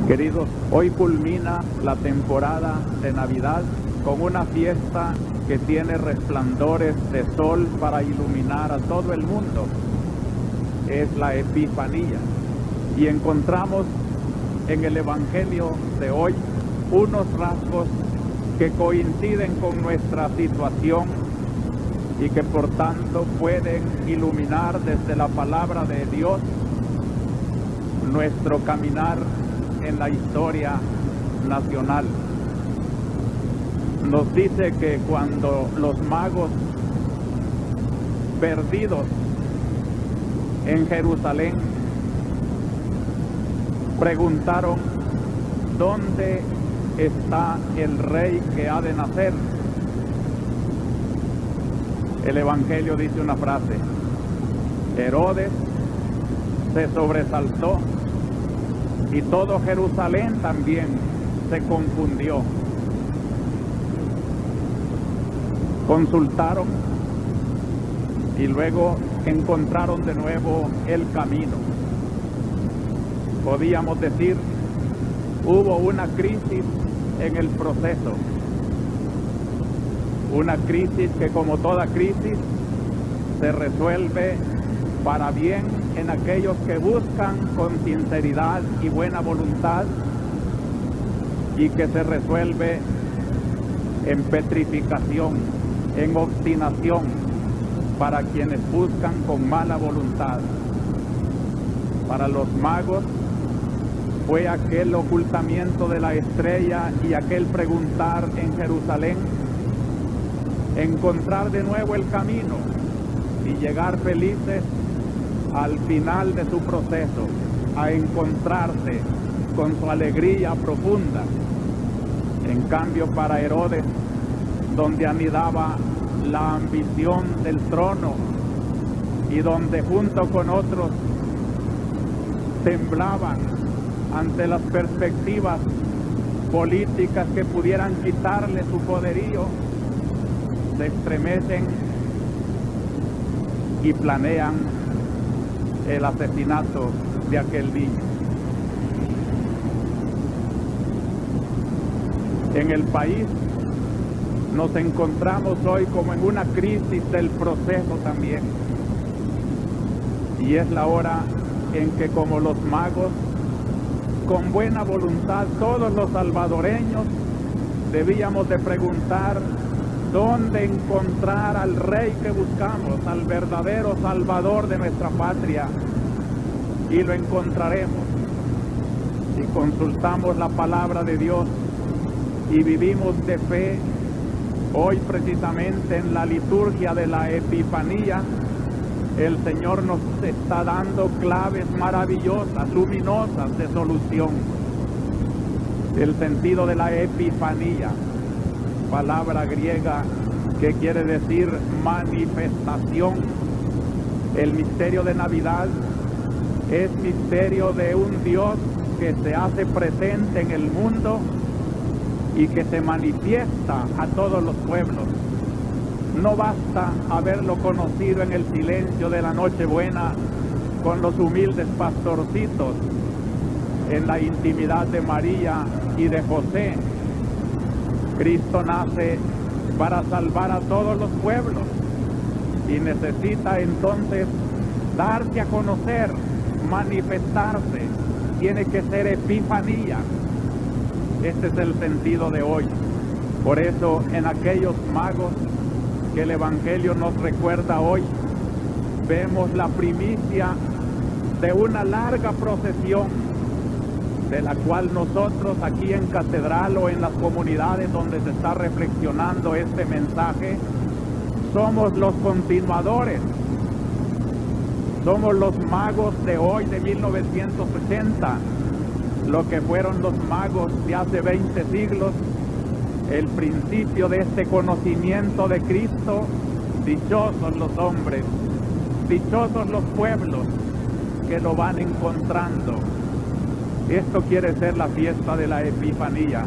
Queridos, hoy culmina la temporada de Navidad con una fiesta que tiene resplandores de sol para iluminar a todo el mundo. Es la Epifanía. Y encontramos en el Evangelio de hoy unos rasgos que coinciden con nuestra situación y que por tanto pueden iluminar desde la palabra de Dios nuestro caminar en la historia nacional. Nos dice que cuando los magos perdidos en Jerusalén preguntaron: ¿dónde está el rey que ha de nacer? El Evangelio dice una frase: Herodes se sobresaltó y todo Jerusalén también se confundió. Consultaron y luego encontraron de nuevo el camino. Podíamos decir, hubo una crisis en el proceso. Una crisis que, como toda crisis, se resuelve para bien en aquellos que buscan con sinceridad y buena voluntad, y que se resuelve en petrificación, en obstinación para quienes buscan con mala voluntad. Para los magos fue aquel ocultamiento de la estrella y aquel preguntar en Jerusalén, encontrar de nuevo el camino y llegar felices al final de su proceso, a encontrarse con su alegría profunda. En cambio, para Herodes, donde anidaba la ambición del trono y donde junto con otros temblaban ante las perspectivas políticas que pudieran quitarle su poderío, se estremecen y planean el asesinato de aquel niño. En el país nos encontramos hoy como en una crisis del proceso también. Y es la hora en que, como los magos, con buena voluntad, todos los salvadoreños debíamos de preguntar: ¿dónde encontrar al rey que buscamos, al verdadero salvador de nuestra patria? Y lo encontraremos si consultamos la palabra de Dios y vivimos de fe. Hoy, precisamente en la liturgia de la Epifanía, el Señor nos está dando claves maravillosas, luminosas de solución. El sentido de la Epifanía, palabra griega que quiere decir manifestación. El misterio de Navidad es misterio de un Dios que se hace presente en el mundo y que se manifiesta a todos los pueblos. No basta haberlo conocido en el silencio de la Nochebuena con los humildes pastorcitos, en la intimidad de María y de José. Cristo nace para salvar a todos los pueblos y necesita entonces darse a conocer, manifestarse. Tiene que ser epifanía. Este es el sentido de hoy. Por eso, en aquellos magos que el Evangelio nos recuerda hoy, vemos la primicia de una larga procesión, de la cual nosotros aquí en Catedral o en las comunidades donde se está reflexionando este mensaje, somos los continuadores. Somos los magos de hoy, de 1980, lo que fueron los magos de hace 20 siglos, el principio de este conocimiento de Cristo. Dichosos los hombres, dichosos los pueblos que lo van encontrando. Esto quiere ser la fiesta de la Epifanía,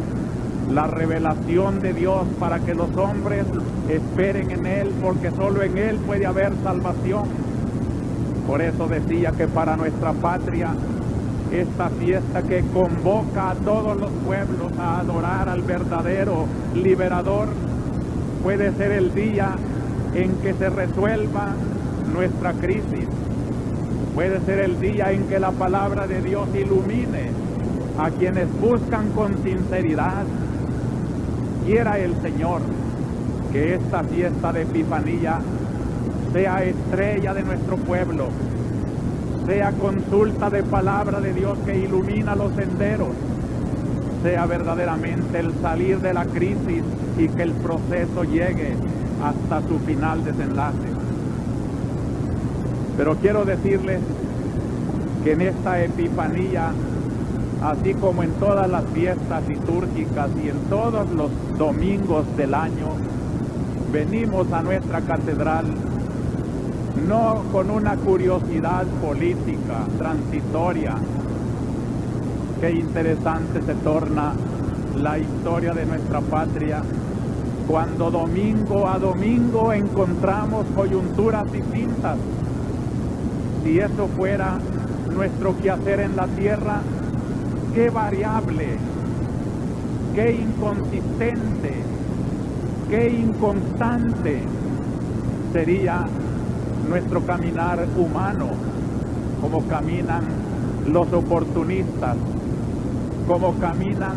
la revelación de Dios para que los hombres esperen en Él, porque solo en Él puede haber salvación. Por eso decía que para nuestra patria esta fiesta que convoca a todos los pueblos a adorar al verdadero liberador. Puede ser el día en que se resuelva nuestra crisis. Puede ser el día en que la palabra de Dios ilumine a quienes buscan con sinceridad. Quiera el Señor que esta fiesta de Epifanía sea estrella de nuestro pueblo, sea consulta de palabra de Dios que ilumina los senderos, sea verdaderamente el salir de la crisis y que el proceso llegue hasta su final desenlace. Pero quiero decirles que en esta Epifanía, así como en todas las fiestas litúrgicas y en todos los domingos del año, venimos a nuestra catedral no con una curiosidad política transitoria. Qué interesante se torna la historia de nuestra patria cuando domingo a domingo encontramos coyunturas distintas. Si eso fuera nuestro quehacer en la tierra, qué variable, qué inconsistente, qué inconstante sería nuestro caminar humano, como caminan los oportunistas, como caminan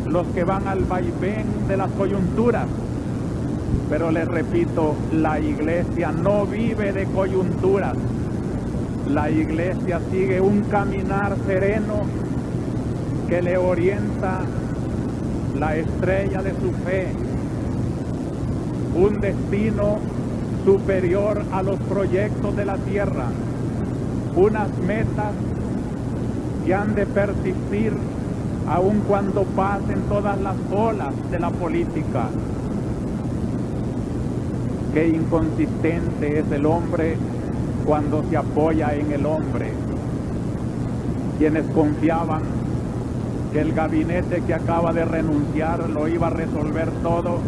los que van al vaivén de las coyunturas. Pero les repito, la iglesia no vive de coyunturas. La iglesia sigue un caminar sereno que le orienta la estrella de su fe, un destino superior a los proyectos de la tierra, unas metas que han de persistir aun cuando pasen todas las olas de la política. Qué inconsistente es el hombre cuando se apoya en el hombre. Quienes confiaban que el gabinete que acaba de renunciar lo iba a resolver todo,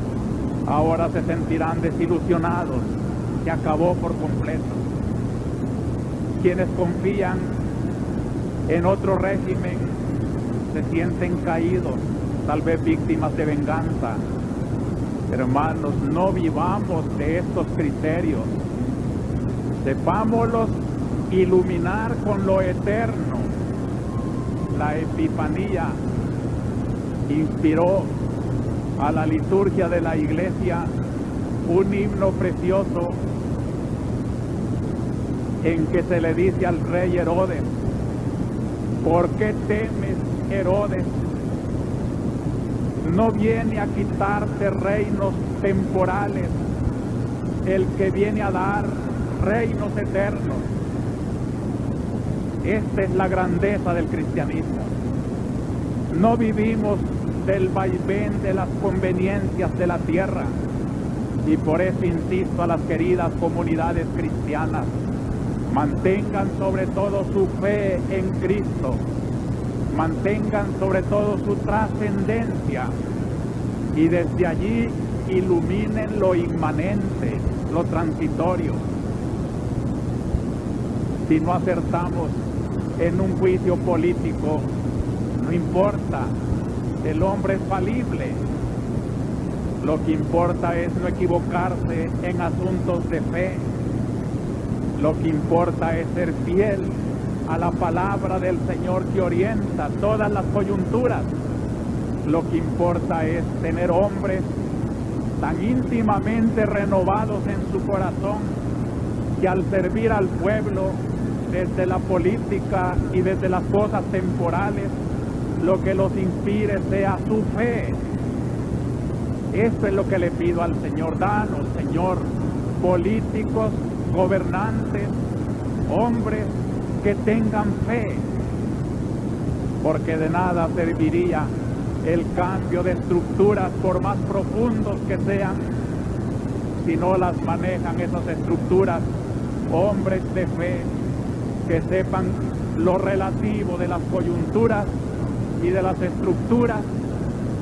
ahora se sentirán desilusionados, que acabó por completo. Quienes confían en otro régimen se sienten caídos, tal vez víctimas de venganza. Hermanos, no vivamos de estos criterios. Sepámoslos iluminar con lo eterno. La Epifanía inspiró a la liturgia de la iglesia un himno precioso en que se le dice al rey Herodes: ¿por qué temes, Herodes? No viene a quitarte reinos temporales, el que viene a dar reinos eternos. Esta es la grandeza del cristianismo. No vivimos del vaivén de las conveniencias de la tierra, y por eso insisto a las queridas comunidades cristianas: mantengan sobre todo su fe en Cristo, mantengan sobre todo su trascendencia, y desde allí iluminen lo inmanente, lo transitorio. Si no acertamos en un juicio político, no importa, el hombre es falible. Lo que importa es no equivocarse en asuntos de fe. Lo que importa es ser fiel a la palabra del Señor que orienta todas las coyunturas. Lo que importa es tener hombres tan íntimamente renovados en su corazón que al servir al pueblo desde la política y desde las cosas temporales, lo que los inspire sea su fe. Esto es lo que le pido al Señor. Danos, Señor, políticos, gobernantes, hombres que tengan fe, porque de nada serviría el cambio de estructuras, por más profundos que sean, si no las manejan esas estructuras hombres de fe que sepan lo relativo de las coyunturas y de las estructuras,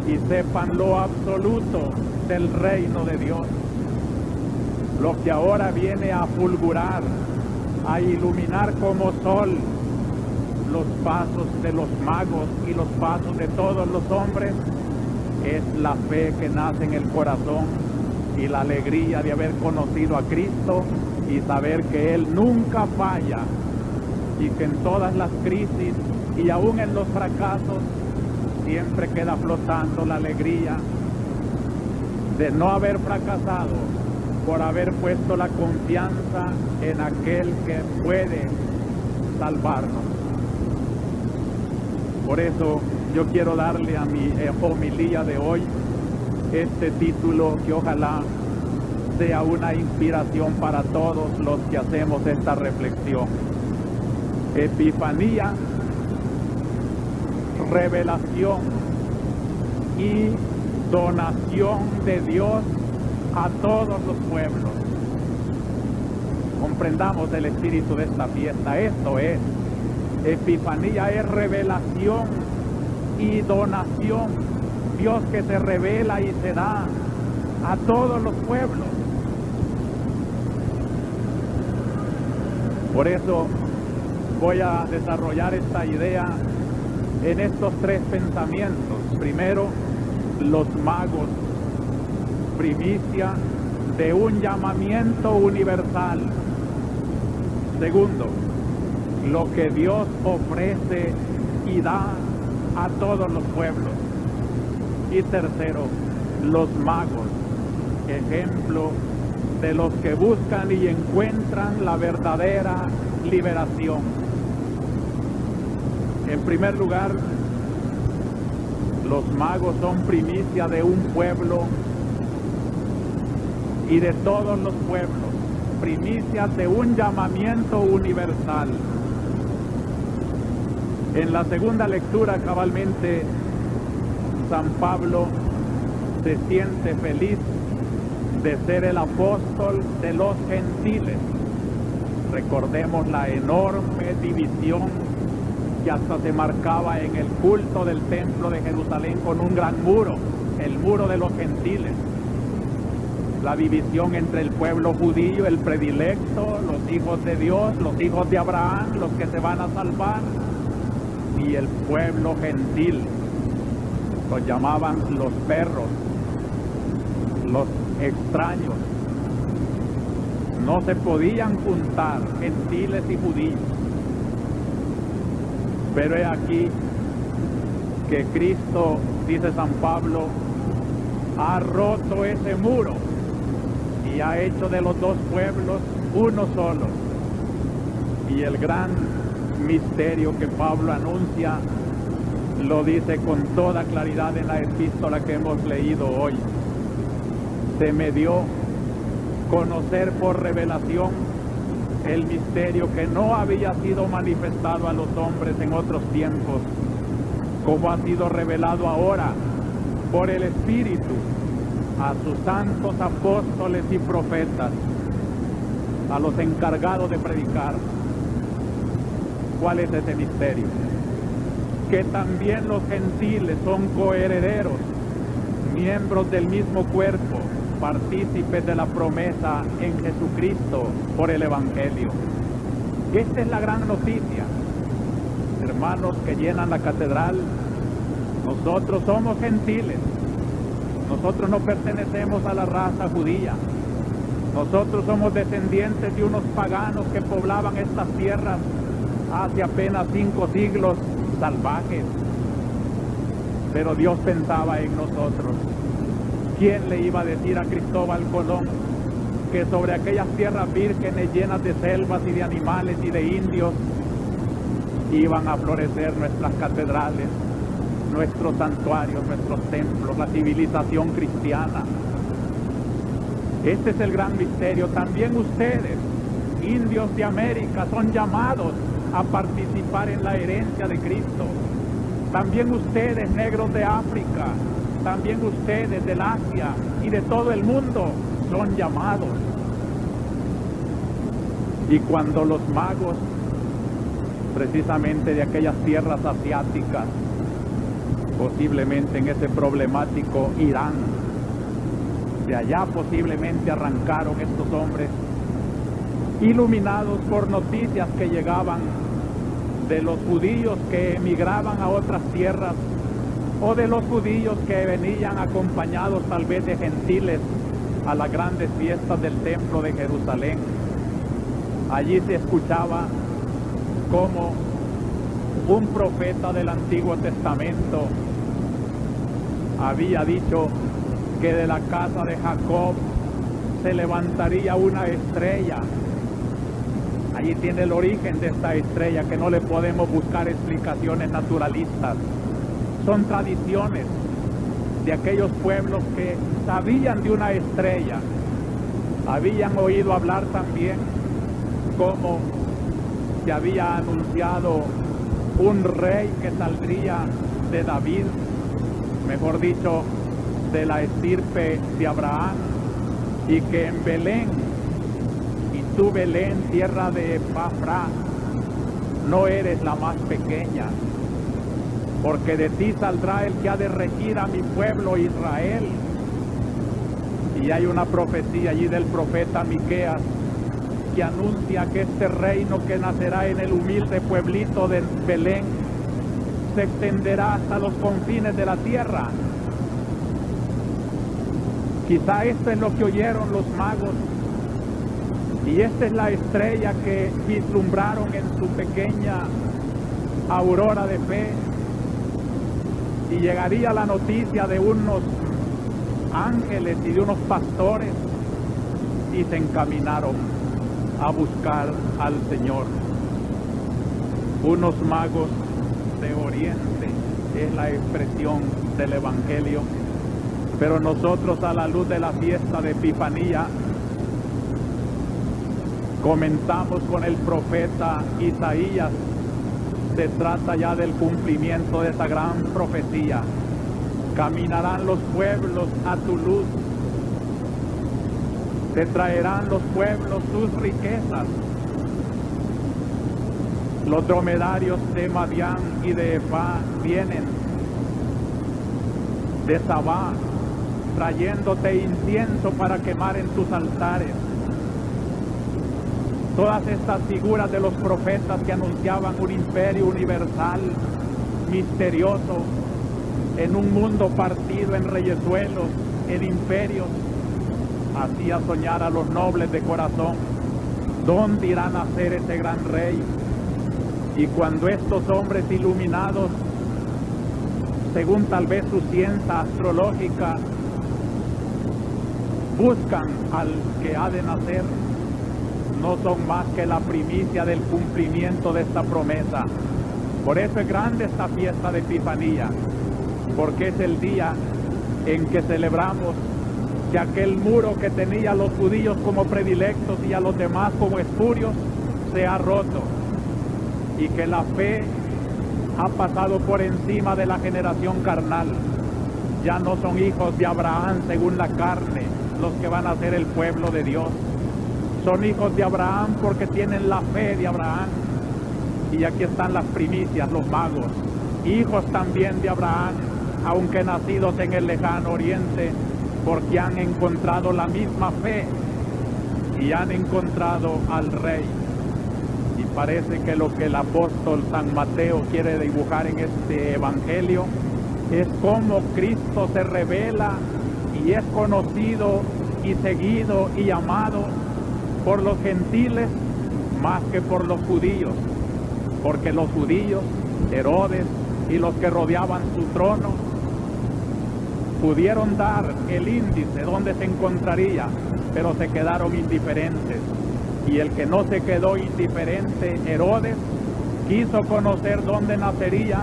y sepan lo absoluto del reino de Dios. Lo que ahora viene a fulgurar, a iluminar como sol los pasos de los magos y los pasos de todos los hombres, es la fe que nace en el corazón y la alegría de haber conocido a Cristo y saber que Él nunca falla y que en todas las crisis y aún en los fracasos siempre queda flotando la alegría de no haber fracasado por haber puesto la confianza en aquel que puede salvarnos. Por eso yo quiero darle a mi homilía de hoy este título que ojalá sea una inspiración para todos los que hacemos esta reflexión. Epifanía, revelación y donación de Dios a todos los pueblos. Comprendamos el espíritu de esta fiesta. Esto es, Epifanía es revelación y donación. Dios que se revela y se da a todos los pueblos. Por eso voy a desarrollar esta idea en estos tres pensamientos. Primero, los magos, primicia de un llamamiento universal. Segundo, lo que Dios ofrece y da a todos los pueblos. Y tercero, los magos, ejemplo de los que buscan y encuentran la verdadera liberación. En primer lugar, los magos son primicia de un pueblo y de todos los pueblos, primicia de un llamamiento universal. En la segunda lectura, cabalmente, San Pablo se siente feliz de ser el apóstol de los gentiles. Recordemos la enorme división que hasta se marcaba en el culto del templo de Jerusalén con un gran muro, el muro de los gentiles. La división entre el pueblo judío, el predilecto, los hijos de Dios, los hijos de Abraham, los que se van a salvar, y el pueblo gentil. Los llamaban los perros, los extraños. No se podían juntar gentiles y judíos. Pero he aquí que Cristo, dice San Pablo, ha roto ese muro y ha hecho de los dos pueblos uno solo. Y el gran misterio que Pablo anuncia lo dice con toda claridad en la epístola que hemos leído hoy. Se me dio conocer por revelación el misterio que no había sido manifestado a los hombres en otros tiempos, como ha sido revelado ahora por el Espíritu a sus santos apóstoles y profetas, a los encargados de predicar. ¿Cuál es ese misterio? Que también los gentiles son coherederos, miembros del mismo cuerpo, partícipes de la promesa en Jesucristo por el Evangelio. Esta es la gran noticia. Hermanos que llenan la catedral, nosotros somos gentiles. Nosotros no pertenecemos a la raza judía. Nosotros somos descendientes de unos paganos que poblaban estas tierras hace apenas 5 siglos, salvajes. Pero Dios pensaba en nosotros. ¿Quién le iba a decir a Cristóbal Colón que sobre aquellas tierras vírgenes llenas de selvas y de animales y de indios iban a florecer nuestras catedrales, nuestros santuarios, nuestros templos, la civilización cristiana? Este es el gran misterio. También ustedes, indios de América, son llamados a participar en la herencia de Cristo. También ustedes, negros de África, también ustedes del Asia y de todo el mundo, son llamados. Y cuando los magos, precisamente de aquellas tierras asiáticas, posiblemente en ese problemático Irán, de allá posiblemente arrancaron estos hombres, iluminados por noticias que llegaban de los judíos que emigraban a otras tierras, o de los judíos que venían acompañados tal vez de gentiles a las grandes fiestas del templo de Jerusalén. Allí se escuchaba como un profeta del Antiguo Testamento había dicho que de la casa de Jacob se levantaría una estrella. Allí tiene el origen de esta estrella, que no le podemos buscar explicaciones naturalistas. Son tradiciones de aquellos pueblos que sabían de una estrella. Habían oído hablar también cómo se había anunciado un rey que saldría de David, mejor dicho, de la estirpe de Abraham, y que en Belén, y tú Belén, tierra de Epafra, no eres la más pequeña, porque de ti saldrá el que ha de regir a mi pueblo Israel. Y hay una profecía allí del profeta Miqueas que anuncia que este reino que nacerá en el humilde pueblito de Belén se extenderá hasta los confines de la tierra. Quizá esto es lo que oyeron los magos, y esta es la estrella que vislumbraron en su pequeña aurora de fe, y llegaría la noticia de unos ángeles y de unos pastores, y se encaminaron a buscar al Señor. Unos magos de Oriente es la expresión del Evangelio, pero nosotros, a la luz de la fiesta de Epifanía, comentamos con el profeta Isaías. Se trata ya del cumplimiento de esa gran profecía. Caminarán los pueblos a tu luz, te traerán los pueblos sus riquezas. Los dromedarios de Madián y de Efá vienen de Sabá, trayéndote incienso para quemar en tus altares. Todas estas figuras de los profetas que anunciaban un imperio universal, misterioso, en un mundo partido en reyesuelos, en imperios, hacía soñar a los nobles de corazón. ¿Dónde irá a nacer ese gran rey? Y cuando estos hombres iluminados, según tal vez su ciencia astrológica, buscan al que ha de nacer, no son más que la primicia del cumplimiento de esta promesa. Por eso es grande esta fiesta de Epifanía, porque es el día en que celebramos que aquel muro que tenía a los judíos como predilectos y a los demás como espurios se ha roto, y que la fe ha pasado por encima de la generación carnal. Ya no son hijos de Abraham según la carne los que van a ser el pueblo de Dios. Son hijos de Abraham porque tienen la fe de Abraham. Y aquí están las primicias, los magos, hijos también de Abraham, aunque nacidos en el lejano oriente, porque han encontrado la misma fe y han encontrado al Rey. Y parece que lo que el apóstol San Mateo quiere dibujar en este evangelio es cómo Cristo se revela y es conocido y seguido y amado por los gentiles más que por los judíos, porque los judíos, Herodes y los que rodeaban su trono, pudieron dar el índice donde se encontraría, pero se quedaron indiferentes. Y el que no se quedó indiferente, Herodes, quiso conocer dónde nacería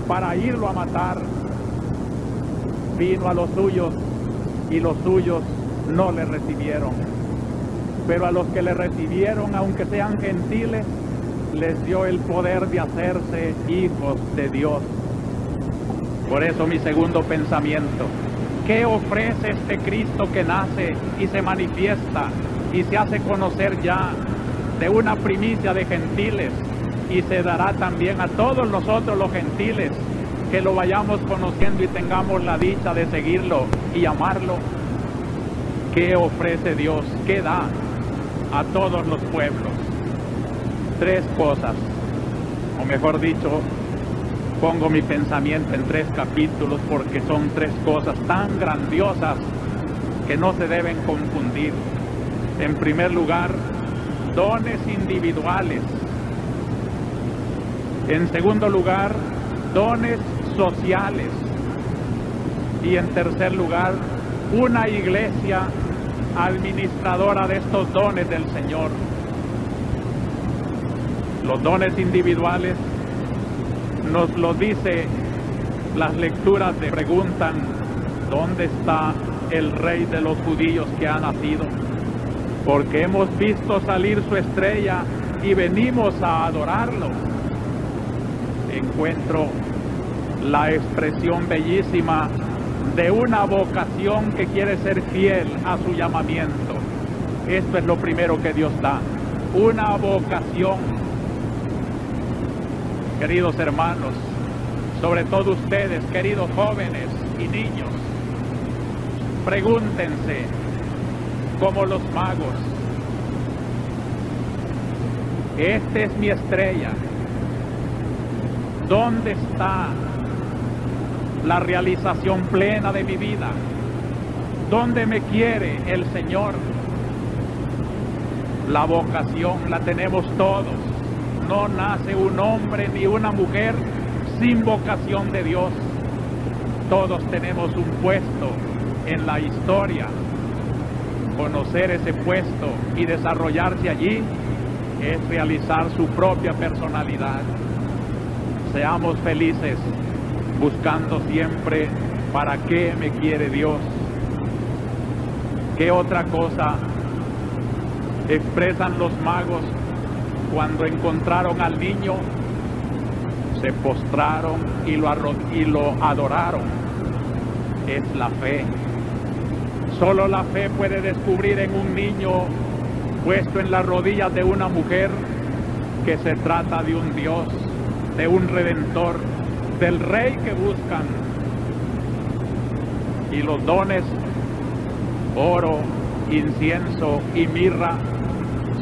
para irlo a matar. Vino a los suyos y los suyos no le recibieron. Pero a los que le recibieron, aunque sean gentiles, les dio el poder de hacerse hijos de Dios. Por eso mi segundo pensamiento: ¿qué ofrece este Cristo que nace y se manifiesta y se hace conocer ya de una primicia de gentiles, y se dará también a todos nosotros los gentiles que lo vayamos conociendo y tengamos la dicha de seguirlo y amarlo? ¿Qué ofrece Dios? ¿Qué da a todos los pueblos? Tres cosas, o mejor dicho, pongo mi pensamiento en 3 capítulos porque son 3 cosas tan grandiosas que no se deben confundir. En primer lugar, dones individuales. En segundo lugar, dones sociales. Y en tercer lugar, una iglesia administradora de estos dones del Señor. Los dones individuales nos lo dice las lecturas de preguntan, ¿dónde está el rey de los judíos que ha nacido? Porque hemos visto salir su estrella y venimos a adorarlo. Encuentro la expresión bellísima de una vocación que quiere ser fiel a su llamamiento. Esto es lo primero que Dios da, una vocación. Queridos hermanos, sobre todo ustedes, queridos jóvenes y niños, pregúntense, como los magos, esta es mi estrella, ¿dónde está la realización plena de mi vida? ¿Dónde me quiere el Señor? La vocación la tenemos todos. No nace un hombre ni una mujer sin vocación de Dios. Todos tenemos un puesto en la historia. Conocer ese puesto y desarrollarse allí es realizar su propia personalidad. Seamos felices buscando siempre para qué me quiere Dios. ¿Qué otra cosa expresan los magos cuando encontraron al niño? Se postraron y lo adoraron. Es la fe. Solo la fe puede descubrir en un niño puesto en las rodillas de una mujer que se trata de un Dios, de un Redentor, del Rey que buscan. Y los dones, oro, incienso y mirra,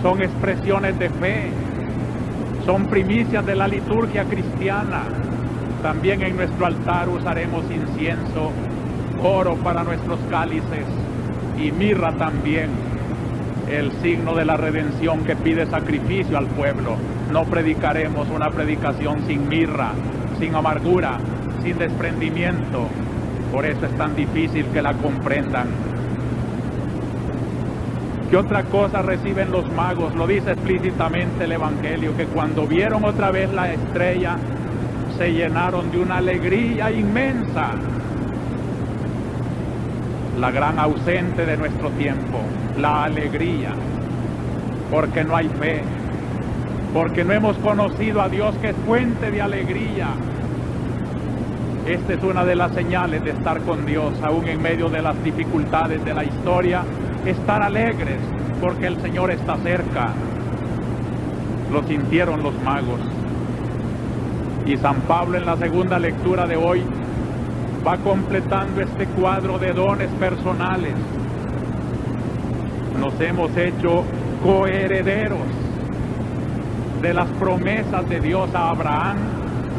son expresiones de fe, son primicias de la liturgia cristiana. También en nuestro altar usaremos incienso, oro para nuestros cálices y mirra también, el signo de la redención que pide sacrificio al pueblo. No predicaremos una predicación sin mirra, sin amargura, sin desprendimiento. Por eso es tan difícil que la comprendan. ¿Qué otra cosa reciben los magos? Lo dice explícitamente el Evangelio, que cuando vieron otra vez la estrella, se llenaron de una alegría inmensa. La gran ausente de nuestro tiempo, la alegría, porque no hay fe, porque no hemos conocido a Dios, que es fuente de alegría. Esta es una de las señales de estar con Dios, aún en medio de las dificultades de la historia. Estar alegres porque el Señor está cerca. Lo sintieron los magos. Y San Pablo en la segunda lectura de hoy va completando este cuadro de dones personales. Nos hemos hecho coherederos de las promesas de Dios a Abraham.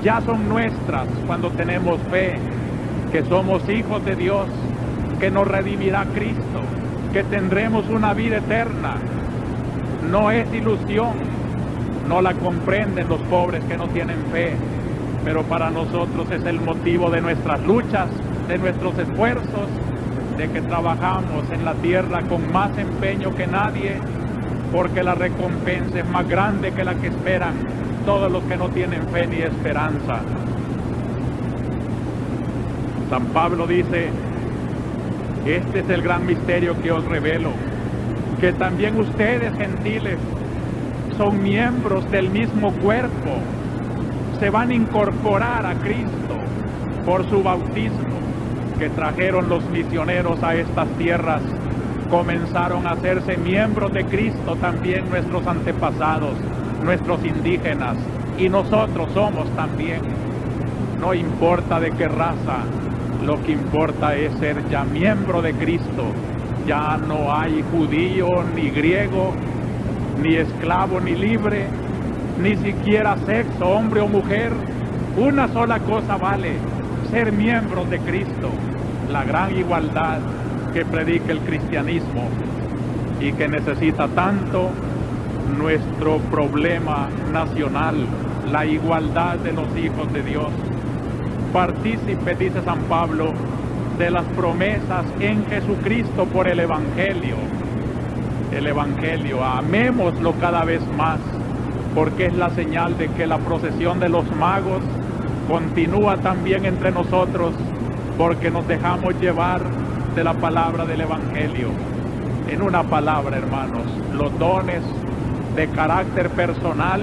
Ya son nuestras cuando tenemos fe, que somos hijos de Dios, que nos redimirá Cristo, que tendremos una vida eterna. No es ilusión, no la comprenden los pobres que no tienen fe, pero para nosotros es el motivo de nuestras luchas, de nuestros esfuerzos, de que trabajamos en la tierra con más empeño que nadie, porque la recompensa es más grande que la que esperan todos los que no tienen fe ni esperanza. San Pablo dice: este es el gran misterio que os revelo, que también ustedes, gentiles, son miembros del mismo cuerpo, se van a incorporar a Cristo por su bautismo que trajeron los misioneros a estas tierras. Comenzaron a hacerse miembros de Cristo también nuestros antepasados, nuestros indígenas, y nosotros somos también. No importa de qué raza, lo que importa es ser ya miembro de Cristo. Ya no hay judío, ni griego, ni esclavo, ni libre, ni siquiera sexo, hombre o mujer. Una sola cosa vale: ser miembros de Cristo, la gran igualdad que predica el cristianismo y que necesita tanto nuestro problema nacional, la igualdad de los hijos de Dios. Partícipe, dice San Pablo, de las promesas en Jesucristo por el Evangelio. El Evangelio, amémoslo cada vez más, porque es la señal de que la procesión de los magos continúa también entre nosotros, porque nos dejamos llevar de la palabra del Evangelio. En una palabra, hermanos, los dones de carácter personal,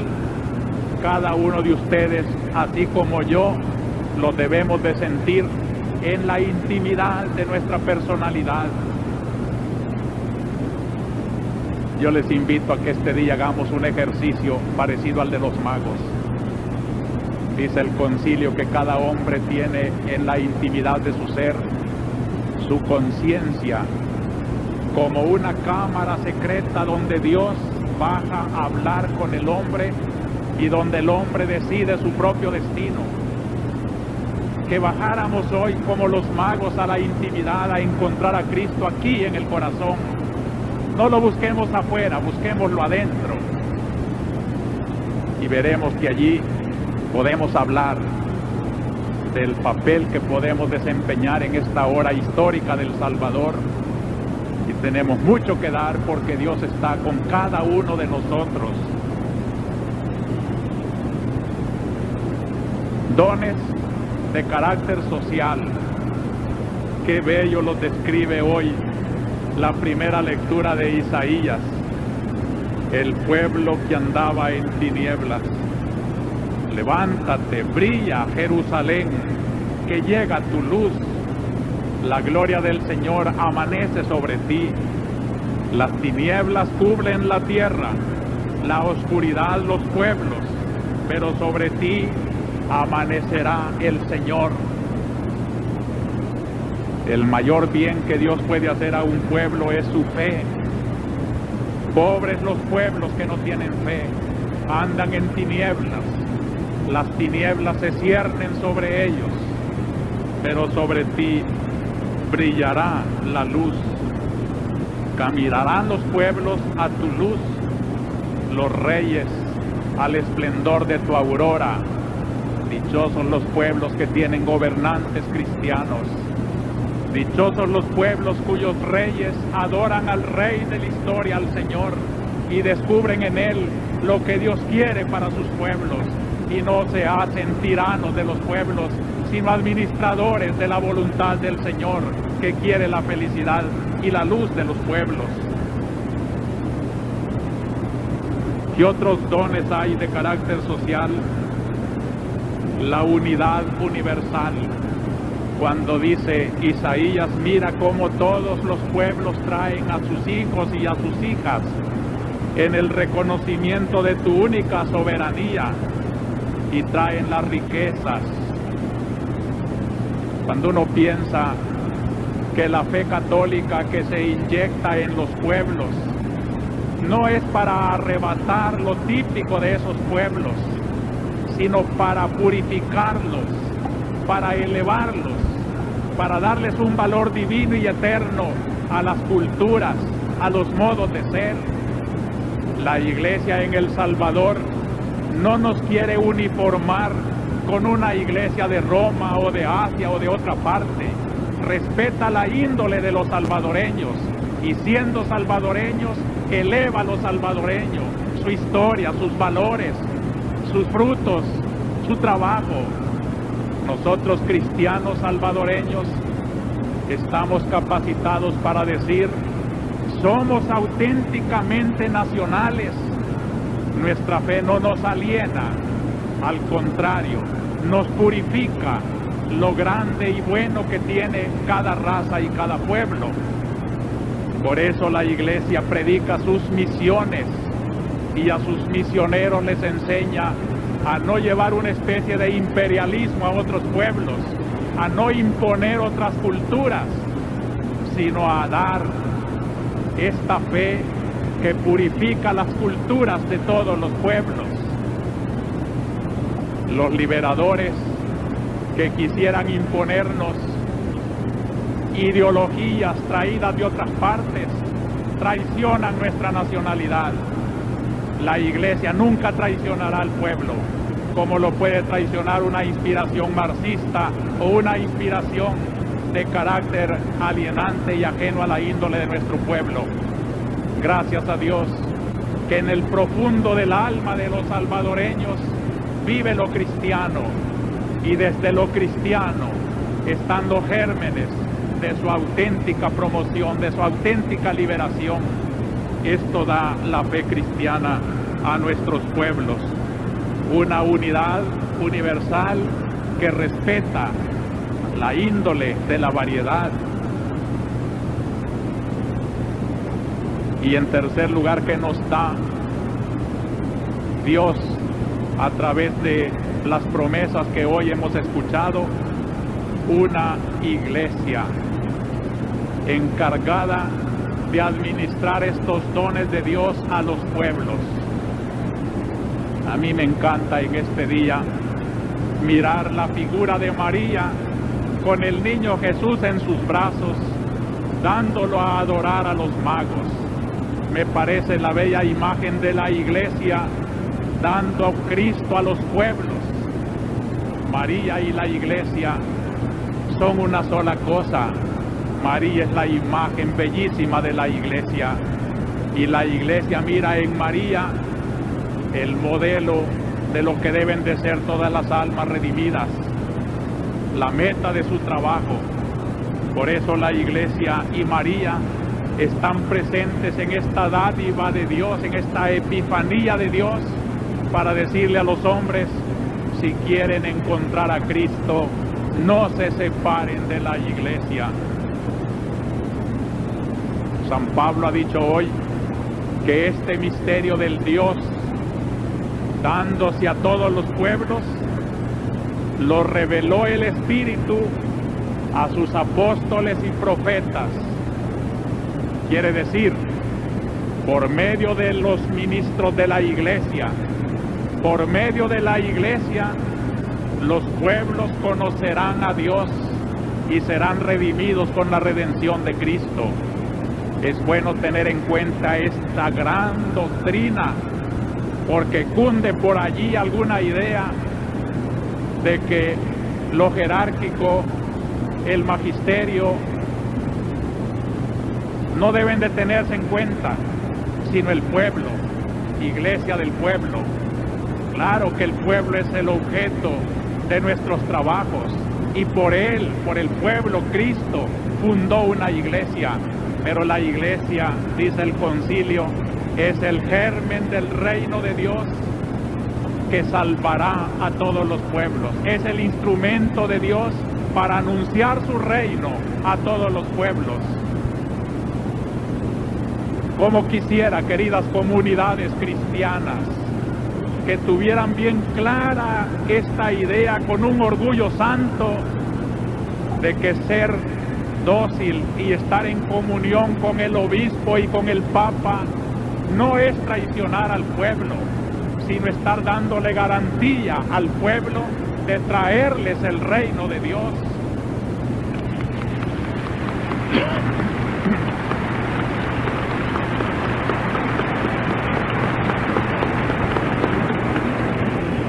cada uno de ustedes, así como yo, los debemos de sentir en la intimidad de nuestra personalidad. Yo les invito a que este día hagamos un ejercicio parecido al de los magos. Dice el concilio que cada hombre tiene en la intimidad de su ser su conciencia como una cámara secreta donde Dios baja a hablar con el hombre y donde el hombre decide su propio destino. Que bajáramos hoy como los magos a la intimidad, a encontrar a Cristo aquí en el corazón. No lo busquemos afuera, busquémoslo adentro. Y veremos que allí podemos hablar del papel que podemos desempeñar en esta hora histórica del Salvador. Y tenemos mucho que dar porque Dios está con cada uno de nosotros. Dones de carácter social. Qué bello los describe hoy la primera lectura de Isaías. El pueblo que andaba en tinieblas. Levántate, brilla, Jerusalén, que llega tu luz. La gloria del Señor amanece sobre ti. Las tinieblas cubren la tierra, la oscuridad los pueblos, pero sobre ti amanecerá el Señor. El mayor bien que Dios puede hacer a un pueblo es su fe. Pobres los pueblos que no tienen fe, andan en tinieblas. Las tinieblas se ciernen sobre ellos, pero sobre ti brillará la luz. Caminarán los pueblos a tu luz, los reyes al esplendor de tu aurora. Dichosos los pueblos que tienen gobernantes cristianos. Dichosos los pueblos cuyos reyes adoran al Rey de la historia, al Señor, y descubren en Él lo que Dios quiere para sus pueblos, y no se hacen tiranos de los pueblos, sino administradores de la voluntad del Señor, que quiere la felicidad y la luz de los pueblos. ¿Qué otros dones hay de carácter social? La unidad universal. Cuando dice Isaías, mira cómo todos los pueblos traen a sus hijos y a sus hijas en el reconocimiento de tu única soberanía y traen las riquezas. Cuando uno piensa que la fe católica que se inyecta en los pueblos no es para arrebatar lo típico de esos pueblos, sino para purificarlos, para elevarlos, para darles un valor divino y eterno a las culturas, a los modos de ser. La Iglesia en El Salvador no nos quiere uniformar con una iglesia de Roma o de Asia o de otra parte. Respeta la índole de los salvadoreños y siendo salvadoreños, eleva a los salvadoreños, su historia, sus valores, sus frutos, su trabajo. Nosotros cristianos salvadoreños estamos capacitados para decir, somos auténticamente nacionales. Nuestra fe no nos aliena, al contrario, nos purifica lo grande y bueno que tiene cada raza y cada pueblo. Por eso la Iglesia predica sus misiones y a sus misioneros les enseña a no llevar una especie de imperialismo a otros pueblos, a no imponer otras culturas, sino a dar esta fe que purifica las culturas de todos los pueblos. Los liberadores que quisieran imponernos ideologías traídas de otras partes traicionan nuestra nacionalidad. La Iglesia nunca traicionará al pueblo, como lo puede traicionar una inspiración marxista o una inspiración de carácter alienante y ajeno a la índole de nuestro pueblo. Gracias a Dios que en el profundo del alma de los salvadoreños vive lo cristiano, y desde lo cristiano están los gérmenes de su auténtica promoción, de su auténtica liberación. Esto da la fe cristiana a nuestros pueblos, una unidad universal que respeta la índole de la variedad. Y en tercer lugar, que nos da Dios a través de las promesas que hoy hemos escuchado, una iglesia encargada de administrar estos dones de Dios a los pueblos. A mí me encanta en este día mirar la figura de María con el niño Jesús en sus brazos, dándolo a adorar a los magos. Me parece la bella imagen de la iglesia dando a Cristo a los pueblos. María y la iglesia son una sola cosa. María es la imagen bellísima de la iglesia, y la iglesia mira en María el modelo de lo que deben de ser todas las almas redimidas, la meta de su trabajo. Por eso la iglesia y María están presentes en esta dádiva de Dios, en esta epifanía de Dios, para decirle a los hombres: si quieren encontrar a Cristo, no se separen de la iglesia. San Pablo ha dicho hoy que este misterio del Dios dándose a todos los pueblos lo reveló el Espíritu a sus apóstoles y profetas. Quiere decir, por medio de los ministros de la iglesia, por medio de la iglesia, los pueblos conocerán a Dios y serán redimidos con la redención de Cristo. Es bueno tener en cuenta esta gran doctrina, porque cunde por allí alguna idea de que lo jerárquico, el magisterio, no deben de tenerse en cuenta, sino el pueblo, iglesia del pueblo. Claro que el pueblo es el objeto de nuestros trabajos, y por él, por el pueblo, Cristo fundó una iglesia. Pero la iglesia, dice el concilio, es el germen del reino de Dios que salvará a todos los pueblos. Es el instrumento de Dios para anunciar su reino a todos los pueblos. Como quisiera, queridas comunidades cristianas, que tuvieran bien clara esta idea con un orgullo santo de que ser dócil y estar en comunión con el obispo y con el papa no es traicionar al pueblo, sino estar dándole garantía al pueblo de traerles el reino de Dios.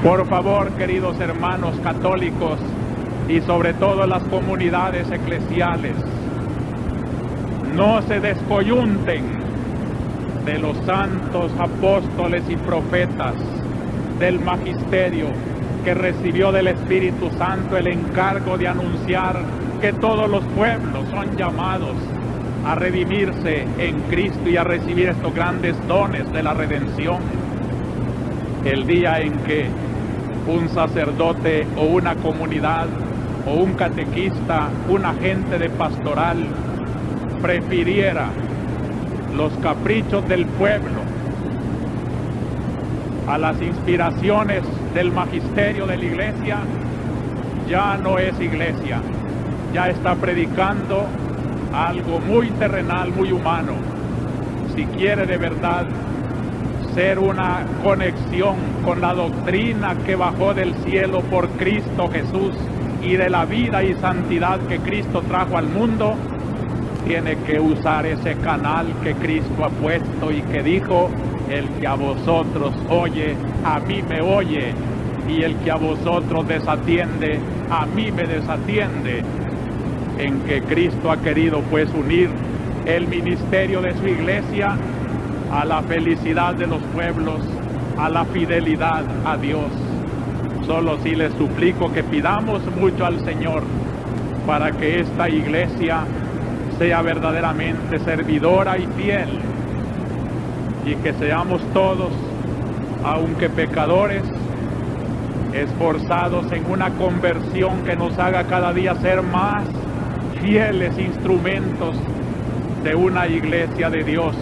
Por favor, queridos hermanos católicos, y sobre todo las comunidades eclesiales, no se descoyunten de los santos apóstoles y profetas, del magisterio que recibió del Espíritu Santo el encargo de anunciar que todos los pueblos son llamados a redimirse en Cristo y a recibir estos grandes dones de la redención. El día en que un sacerdote o una comunidad o un catequista, un agente de pastoral prefiriera los caprichos del pueblo a las inspiraciones del magisterio de la iglesia, ya no es iglesia, ya está predicando algo muy terrenal, muy humano. Si quiere de verdad establecer una conexión con la doctrina que bajó del cielo por Cristo Jesús y de la vida y santidad que Cristo trajo al mundo, tiene que usar ese canal que Cristo ha puesto y que dijo: el que a vosotros oye, a mí me oye, y el que a vosotros desatiende, a mí me desatiende. En que Cristo ha querido pues unir el ministerio de su iglesia a la felicidad de los pueblos, a la fidelidad a Dios. Solo sí les suplico que pidamos mucho al Señor para que esta iglesia sea verdaderamente servidora y fiel, y que seamos todos, aunque pecadores, esforzados en una conversión que nos haga cada día ser más fieles instrumentos de una iglesia de Dios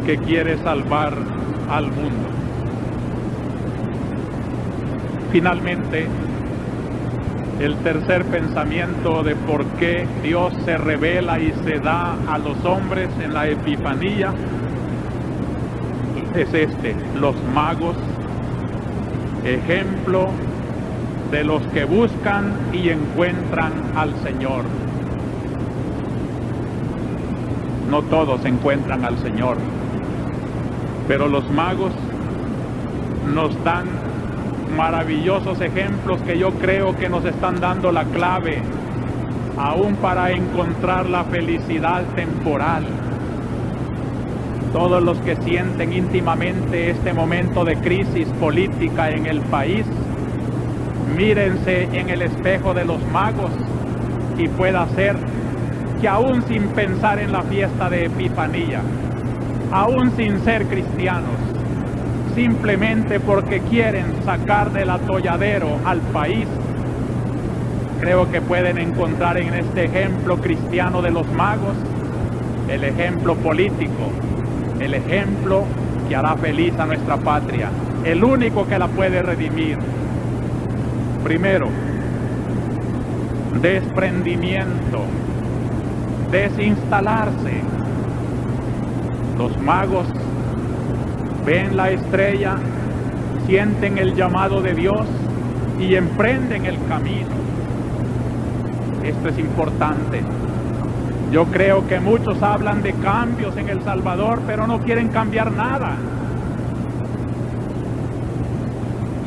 que quiere salvar al mundo. Finalmente, el tercer pensamiento de por qué Dios se revela y se da a los hombres en la Epifanía es este: los magos, ejemplo de los que buscan y encuentran al Señor. No todos encuentran al Señor, pero los magos nos dan maravillosos ejemplos que yo creo que nos están dando la clave aún para encontrar la felicidad temporal. Todos los que sienten íntimamente este momento de crisis política en el país, mírense en el espejo de los magos y pueda ser que aún sin pensar en la fiesta de Epifanía, aún sin ser cristianos, simplemente porque quieren sacar del atolladero al país, creo que pueden encontrar en este ejemplo cristiano de los magos el ejemplo político, el ejemplo que hará feliz a nuestra patria, el único que la puede redimir. Primero, desprendimiento, desinstalarse. Los magos ven la estrella, sienten el llamado de Dios y emprenden el camino. Esto es importante. Yo creo que muchos hablan de cambios en El Salvador, pero no quieren cambiar nada.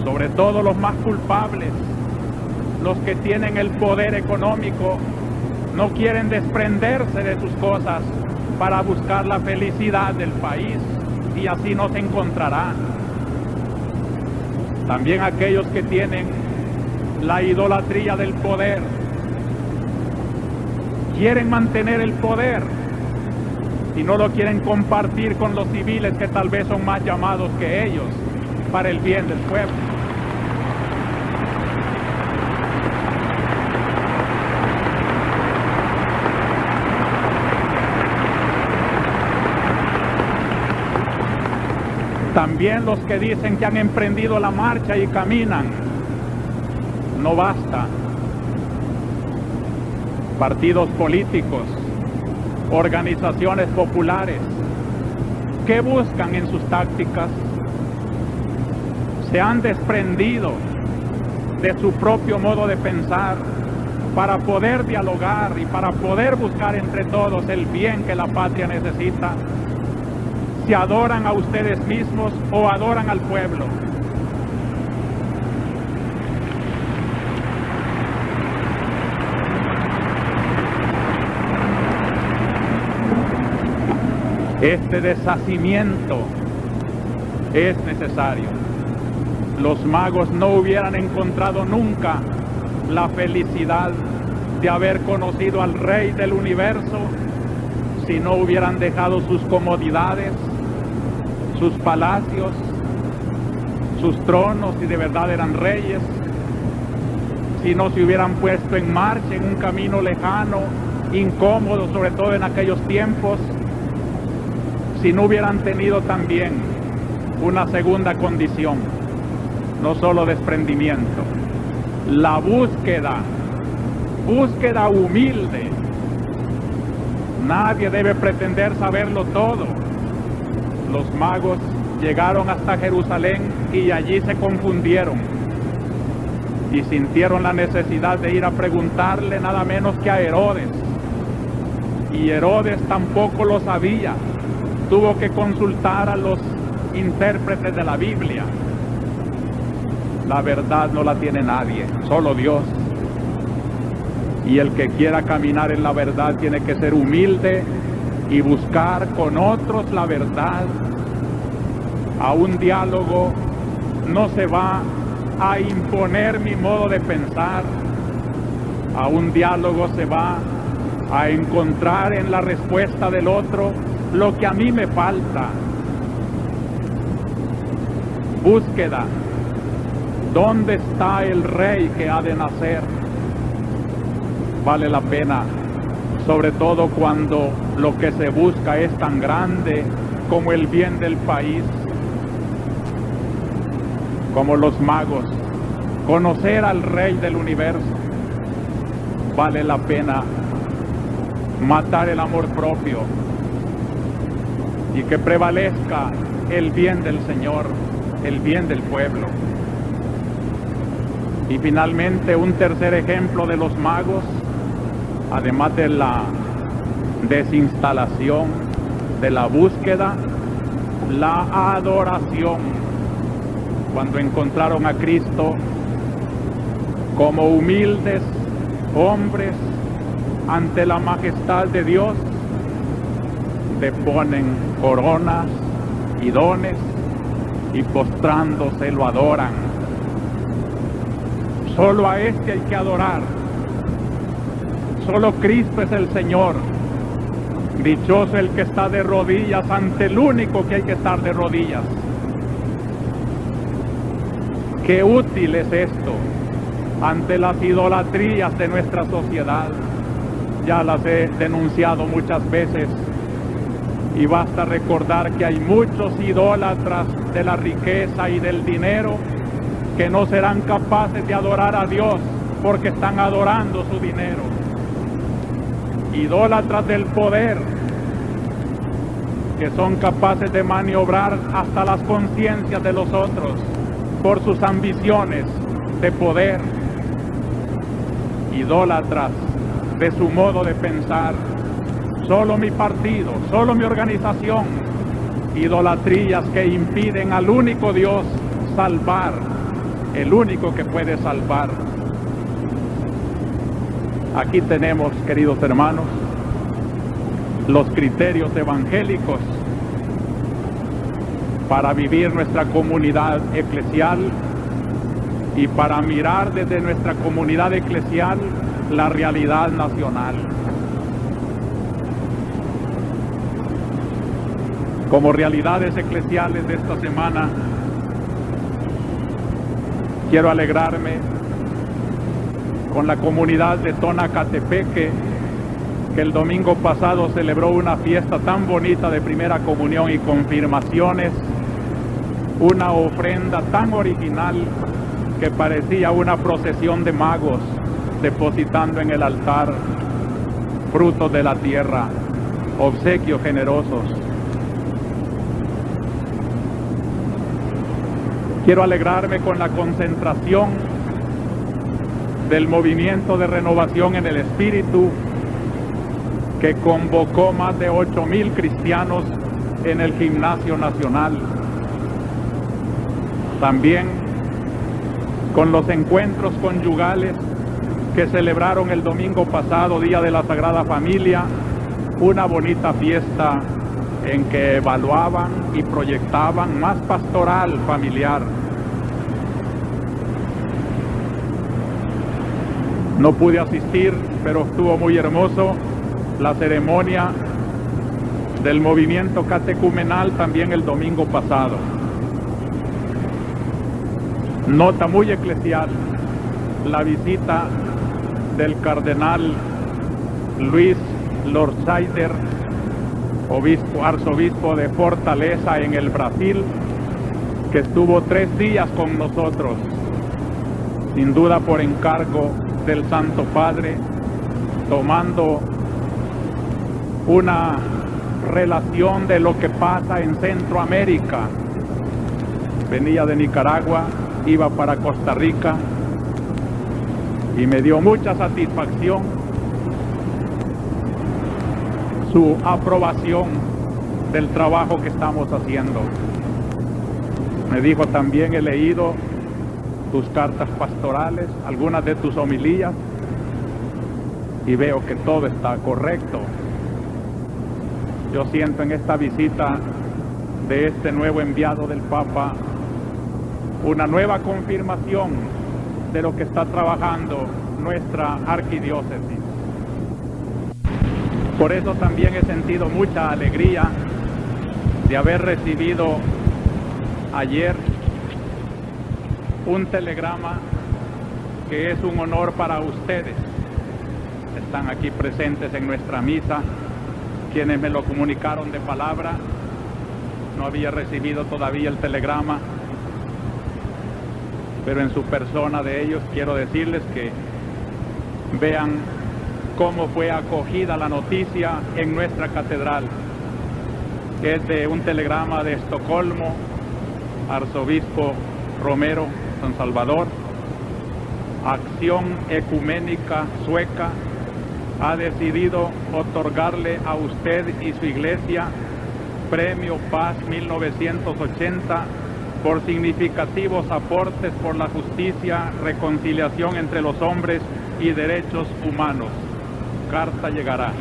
Sobre todo los más culpables, los que tienen el poder económico, no quieren desprenderse de sus cosas para buscar la felicidad del país, y así no se encontrarán. También aquellos que tienen la idolatría del poder, quieren mantener el poder y no lo quieren compartir con los civiles que tal vez son más llamados que ellos para el bien del pueblo. También los que dicen que han emprendido la marcha y caminan. No basta. Partidos políticos, organizaciones populares, ¿qué buscan en sus tácticas? Se han desprendido de su propio modo de pensar para poder dialogar y para poder buscar entre todos el bien que la patria necesita. ¿Se adoran a ustedes mismos o adoran al pueblo? Este deshacimiento es necesario. Los magos no hubieran encontrado nunca la felicidad de haber conocido al Rey del universo si no hubieran dejado sus comodidades, sus palacios, sus tronos, si de verdad eran reyes, si no se hubieran puesto en marcha en un camino lejano, incómodo, sobre todo en aquellos tiempos, si no hubieran tenido también una segunda condición, no solo desprendimiento, la búsqueda humilde. Nadie debe pretender saberlo todo. Los magos llegaron hasta Jerusalén y allí se confundieron y sintieron la necesidad de ir a preguntarle nada menos que a Herodes. Y Herodes tampoco lo sabía, tuvo que consultar a los intérpretes de la Biblia. La verdad no la tiene nadie, solo Dios. Y el que quiera caminar en la verdad tiene que ser humilde y buscar con otros la verdad. A un diálogo no se va a imponer mi modo de pensar. A un diálogo se va a encontrar en la respuesta del otro lo que a mí me falta. Búsqueda. ¿Dónde está el rey que ha de nacer? Vale la pena, sobre todo cuando lo que se busca es tan grande como el bien del país, como los magos. Conocer al rey del universo. Vale la pena matar el amor propio y que prevalezca el bien del Señor, el bien del pueblo. Y finalmente, un tercer ejemplo de los magos, además de la desinstalación, de la búsqueda, la adoración. Cuando encontraron a Cristo como humildes hombres ante la majestad de Dios, le ponen coronas y dones y postrándose lo adoran. Solo a este hay que adorar. Solo Cristo es el Señor. Dichoso el que está de rodillas ante el único que hay que estar de rodillas. Qué útil es esto ante las idolatrías de nuestra sociedad. Ya las he denunciado muchas veces y basta recordar que hay muchos idólatras de la riqueza y del dinero que no serán capaces de adorar a Dios porque están adorando su dinero. Idólatras del poder que son capaces de maniobrar hasta las conciencias de los otros por sus ambiciones de poder. Idólatras de su modo de pensar. Solo mi partido, solo mi organización. Idolatrías que impiden al único Dios salvar, el único que puede salvar. Aquí tenemos, queridos hermanos, los criterios evangélicos para vivir nuestra comunidad eclesial y para mirar desde nuestra comunidad eclesial la realidad nacional. Como realidades eclesiales de esta semana, quiero alegrarme con la comunidad de Tonacatepeque, que el domingo pasado celebró una fiesta tan bonita de primera comunión y confirmaciones, una ofrenda tan original que parecía una procesión de magos depositando en el altar frutos de la tierra, obsequios generosos. Quiero alegrarme con la concentración del movimiento de renovación en el Espíritu, que convocó más de 8,000 cristianos en el Gimnasio Nacional. También con los encuentros conyugales que celebraron el domingo pasado, Día de la Sagrada Familia, una bonita fiesta en que evaluaban y proyectaban más pastoral familiar. No pude asistir, pero estuvo muy hermoso la ceremonia del movimiento catecumenal también el domingo pasado. Nota muy eclesial, la visita del cardenal Luis Lordseider, arzobispo de Fortaleza en el Brasil, que estuvo 3 días con nosotros, sin duda por encargo del Santo Padre, tomando una relación de lo que pasa en Centroamérica venía de Nicaragua, iba para Costa Rica y me dio mucha satisfacción su aprobación del trabajo que estamos haciendo. Me dijo también: he leído tus cartas pastorales, algunas de tus homilías, y veo que todo está correcto. Yo siento en esta visita de este nuevo enviado del Papa una nueva confirmación de lo que está trabajando nuestra arquidiócesis. Por eso también he sentido mucha alegría de haber recibido ayer un telegrama que es un honor para ustedes. Están aquí presentes en nuestra misa quienes me lo comunicaron de palabra. No había recibido todavía el telegrama, pero en su persona de ellos quiero decirles que vean cómo fue acogida la noticia en nuestra catedral. Es de un telegrama de Estocolmo, arzobispo Romero, San Salvador. Acción Ecuménica Sueca ha decidido otorgarle a usted y su iglesia Premio Paz 1980 por significativos aportes por la justicia, reconciliación entre los hombres y derechos humanos. Carta llegará.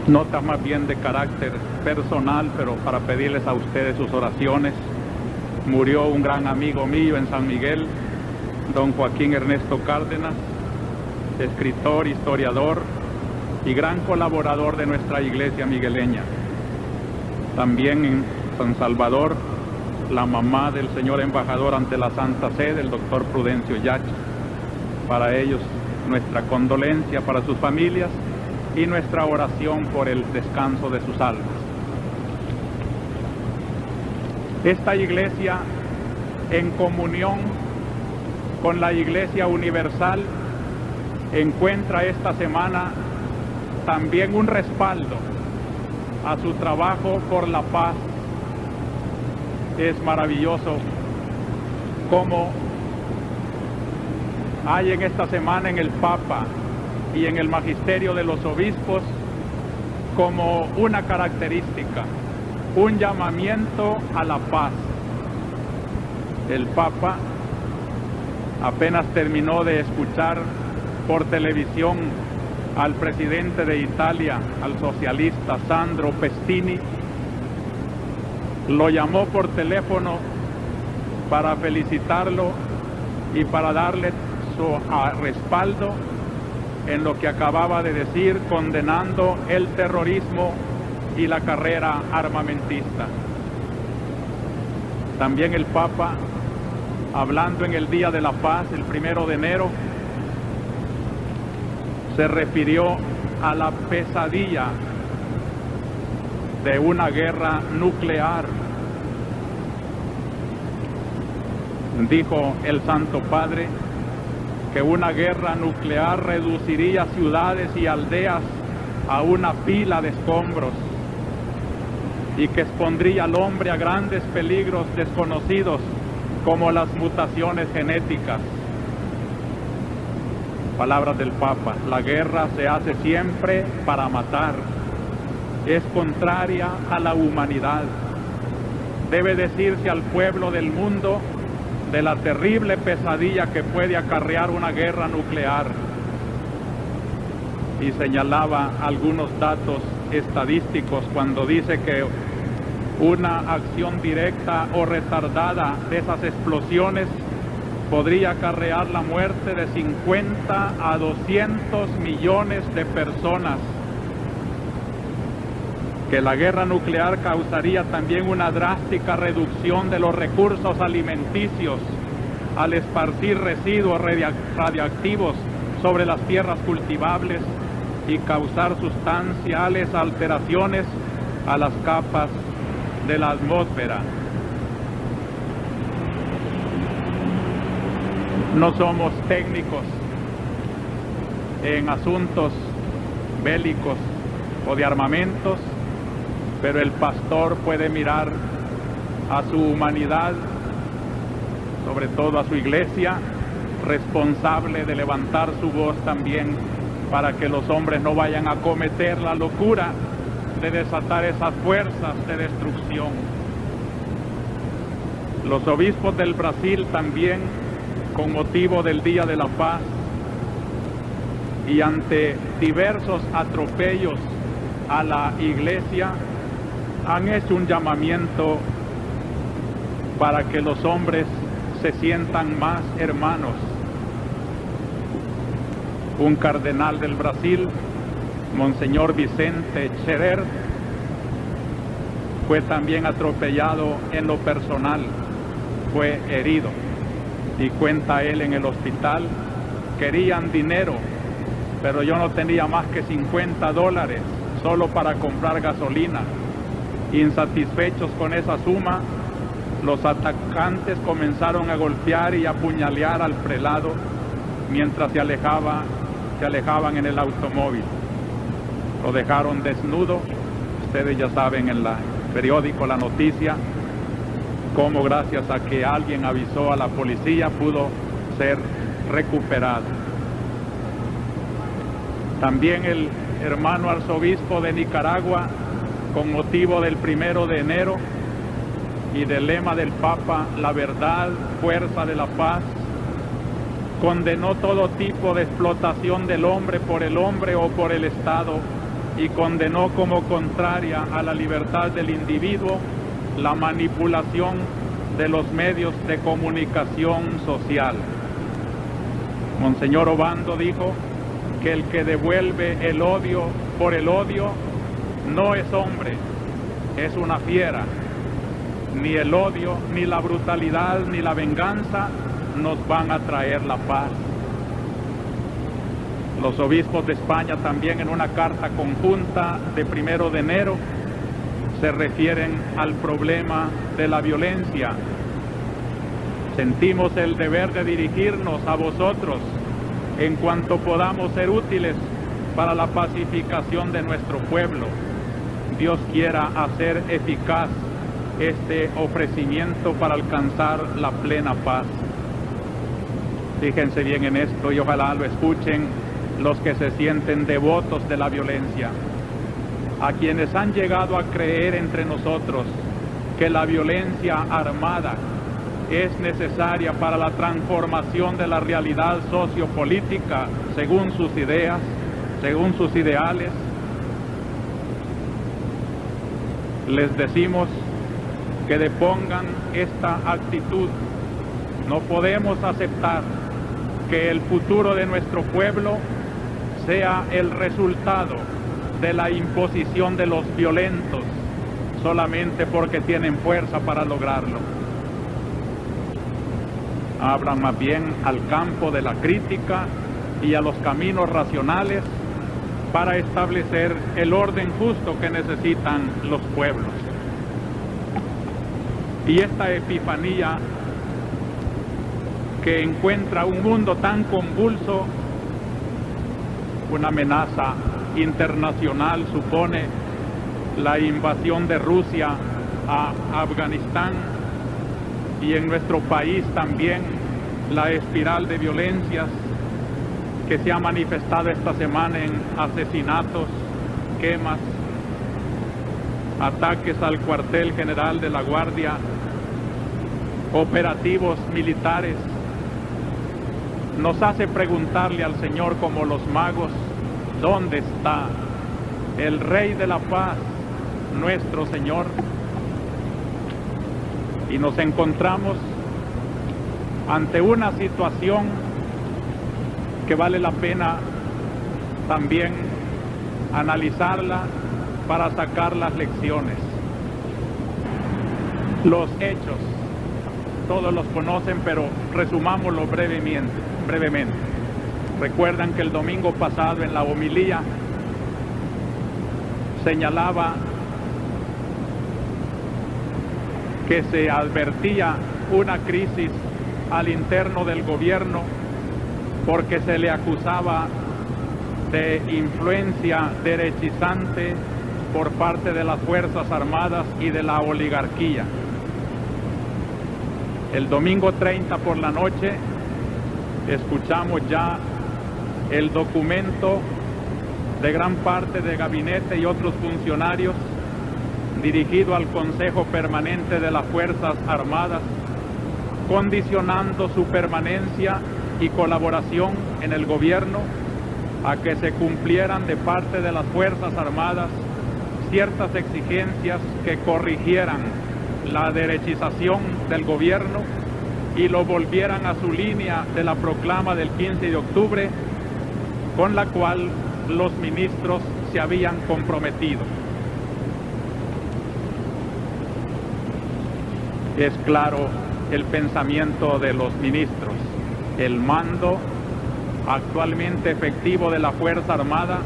Notas más bien de carácter personal, pero para pedirles a ustedes sus oraciones. Murió un gran amigo mío en San Miguel, don Joaquín Ernesto Cárdenas, escritor, historiador y gran colaborador de nuestra iglesia migueleña. También en San Salvador, la mamá del señor embajador ante la Santa Sede, el doctor Prudencio Yachi. Para ellos, nuestra condolencia para sus familias y nuestra oración por el descanso de sus almas. Esta iglesia, en comunión con la Iglesia Universal, encuentra esta semana también un respaldo a su trabajo por la paz. Es maravilloso cómo hay en esta semana en el Papa y en el magisterio de los obispos como una característica, un llamamiento a la paz. El Papa apenas terminó de escuchar por televisión al presidente de Italia, al socialista Sandro Pestini. Lo llamó por teléfono para felicitarlo y para darle su respaldo en lo que acababa de decir, condenando el terrorismo y la carrera armamentista. También el Papa, hablando en el Día de la Paz, el 1 de enero, se refirió a la pesadilla de una guerra nuclear. Dijo el Santo Padre que una guerra nuclear reduciría ciudades y aldeas a una pila de escombros y que expondría al hombre a grandes peligros desconocidos como las mutaciones genéticas. Palabras del Papa: la guerra se hace siempre para matar, es contraria a la humanidad. Debe decirse al pueblo del mundo de la terrible pesadilla que puede acarrear una guerra nuclear. Y señalaba algunos datos estadísticos cuando dice que una acción directa o retardada de esas explosiones podría acarrear la muerte de 50 a 200 millones de personas. Que la guerra nuclear causaría también una drástica reducción de los recursos alimenticios al esparcir residuos radiactivos sobre las tierras cultivables y causar sustanciales alteraciones a las capas de la atmósfera. No somos técnicos en asuntos bélicos o de armamentos, pero el pastor puede mirar a su humanidad, sobre todo a su iglesia, responsable de levantar su voz también para que los hombres no vayan a cometer la locura de desatar esas fuerzas de destrucción. Los obispos del Brasil también, con motivo del Día de la Paz y ante diversos atropellos a la iglesia, han hecho un llamamiento para que los hombres se sientan más hermanos. Un cardenal del Brasil, Monseñor Vicente Scherer, fue también atropellado en lo personal, fue herido, y cuenta él en el hospital: querían dinero, pero yo no tenía más que $50 solo para comprar gasolina. Insatisfechos con esa suma, los atacantes comenzaron a golpear y apuñalear al prelado mientras se alejaban en el automóvil. Lo dejaron desnudo. Ustedes ya saben en el periódico la noticia, cómo gracias a que alguien avisó a la policía pudo ser recuperado. También el hermano arzobispo de Nicaragua, con motivo del 1 de enero y del lema del Papa, la verdad, fuerza de la paz, condenó todo tipo de explotación del hombre por el hombre o por el Estado, y condenó como contraria a la libertad del individuo la manipulación de los medios de comunicación social. Monseñor Obando dijo que el que devuelve el odio por el odio no es hombre, es una fiera. Ni el odio, ni la brutalidad, ni la venganza nos van a traer la paz. Los obispos de España también, en una carta conjunta de 1 de enero, se refieren al problema de la violencia. Sentimos el deber de dirigirnos a vosotros en cuanto podamos ser útiles para la pacificación de nuestro pueblo. Dios quiera hacer eficaz este ofrecimiento para alcanzar la plena paz. Fíjense bien en esto y ojalá lo escuchen los que se sienten devotos de la violencia. A quienes han llegado a creer entre nosotros que la violencia armada es necesaria para la transformación de la realidad sociopolítica según sus ideas, según sus ideales, les decimos que depongan esta actitud. No podemos aceptar que el futuro de nuestro pueblo sea el resultado de la imposición de los violentos solamente porque tienen fuerza para lograrlo. Abran más bien al campo de la crítica y a los caminos racionales para establecer el orden justo que necesitan los pueblos. Y esta epifanía que encuentra un mundo tan convulso, una amenaza internacional supone la invasión de Rusia a Afganistán, y en nuestro país también la espiral de violencias que se ha manifestado esta semana en asesinatos, quemas, ataques al cuartel general de la Guardia, operativos militares, nos hace preguntarle al Señor como los magos: ¿dónde está el Rey de la Paz, nuestro Señor? Y nos encontramos ante una situación que vale la pena también analizarla para sacar las lecciones. Los hechos, todos los conocen, pero resumámoslo brevemente. Recuerdan que el domingo pasado en la homilía señalaba que se advertía una crisis al interno del gobierno porque se le acusaba de influencia derechizante por parte de las Fuerzas Armadas y de la oligarquía. El domingo 30 por la noche escuchamos ya el documento de gran parte del gabinete y otros funcionarios dirigido al Consejo Permanente de las Fuerzas Armadas, condicionando su permanencia y colaboración en el gobierno a que se cumplieran de parte de las Fuerzas Armadas ciertas exigencias que corrigieran la derechización del gobierno y lo volvieran a su línea de la proclama del 15 de octubre, con la cual los ministros se habían comprometido. Es claro el pensamiento de los ministros. El mando actualmente efectivo de la Fuerza Armada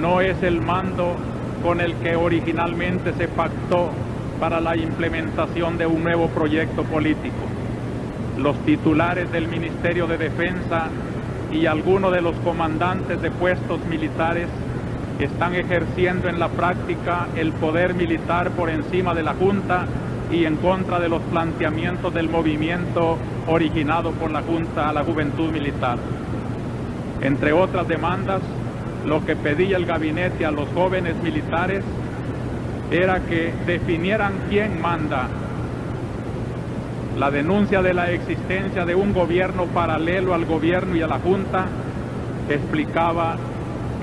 no es el mando con el que originalmente se pactó para la implementación de un nuevo proyecto político. Los titulares del Ministerio de Defensa y algunos de los comandantes de puestos militares están ejerciendo en la práctica el poder militar por encima de la Junta y en contra de los planteamientos del movimiento originado por la Junta a la Juventud Militar. Entre otras demandas, lo que pedía el gabinete a los jóvenes militares era que definieran quién manda. La denuncia de la existencia de un gobierno paralelo al gobierno y a la Junta explicaba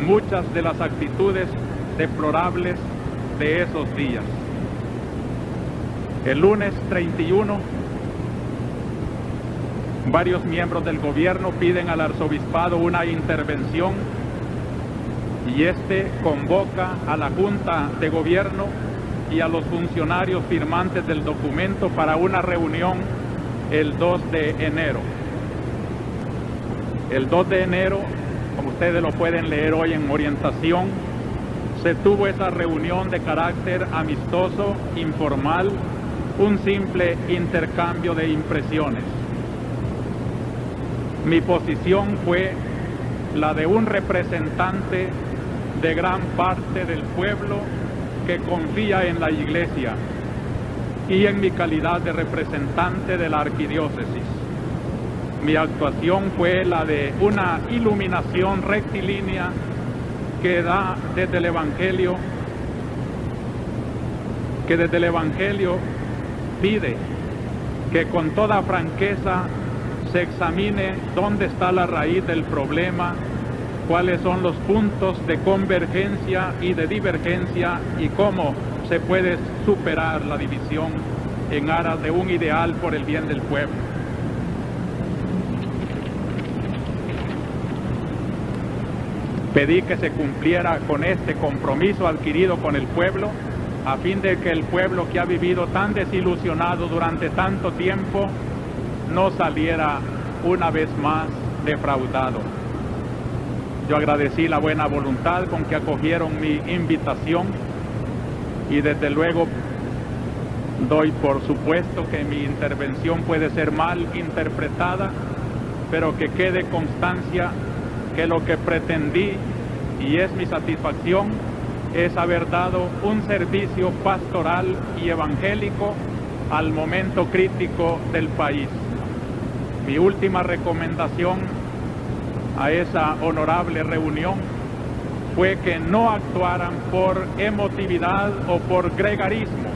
muchas de las actitudes deplorables de esos días. El lunes 31, varios miembros del gobierno piden al arzobispado una intervención y este convoca a la Junta de Gobierno y a los funcionarios firmantes del documento para una reunión el 2 de enero. El 2 de enero, como ustedes lo pueden leer hoy en orientación, se tuvo esa reunión de carácter amistoso, informal, un simple intercambio de impresiones. Mi posición fue la de un representante de gran parte del pueblo que confía en la Iglesia y en mi calidad de representante de la arquidiócesis. Mi actuación fue la de una iluminación rectilínea que da desde el Evangelio, pide que con toda franqueza se examine dónde está la raíz del problema, cuáles son los puntos de convergencia y de divergencia y cómo se puede superar la división en aras de un ideal por el bien del pueblo. Pedí que se cumpliera con este compromiso adquirido con el pueblo, a fin de que el pueblo que ha vivido tan desilusionado durante tanto tiempo no saliera una vez más defraudado. Yo agradecí la buena voluntad con que acogieron mi invitación y desde luego doy por supuesto que mi intervención puede ser mal interpretada, pero que quede constancia que lo que pretendí, y es mi satisfacción, es haber dado un servicio pastoral y evangélico al momento crítico del país. Mi última recomendación a esa honorable reunión fue que no actuaran por emotividad o por gregarismo,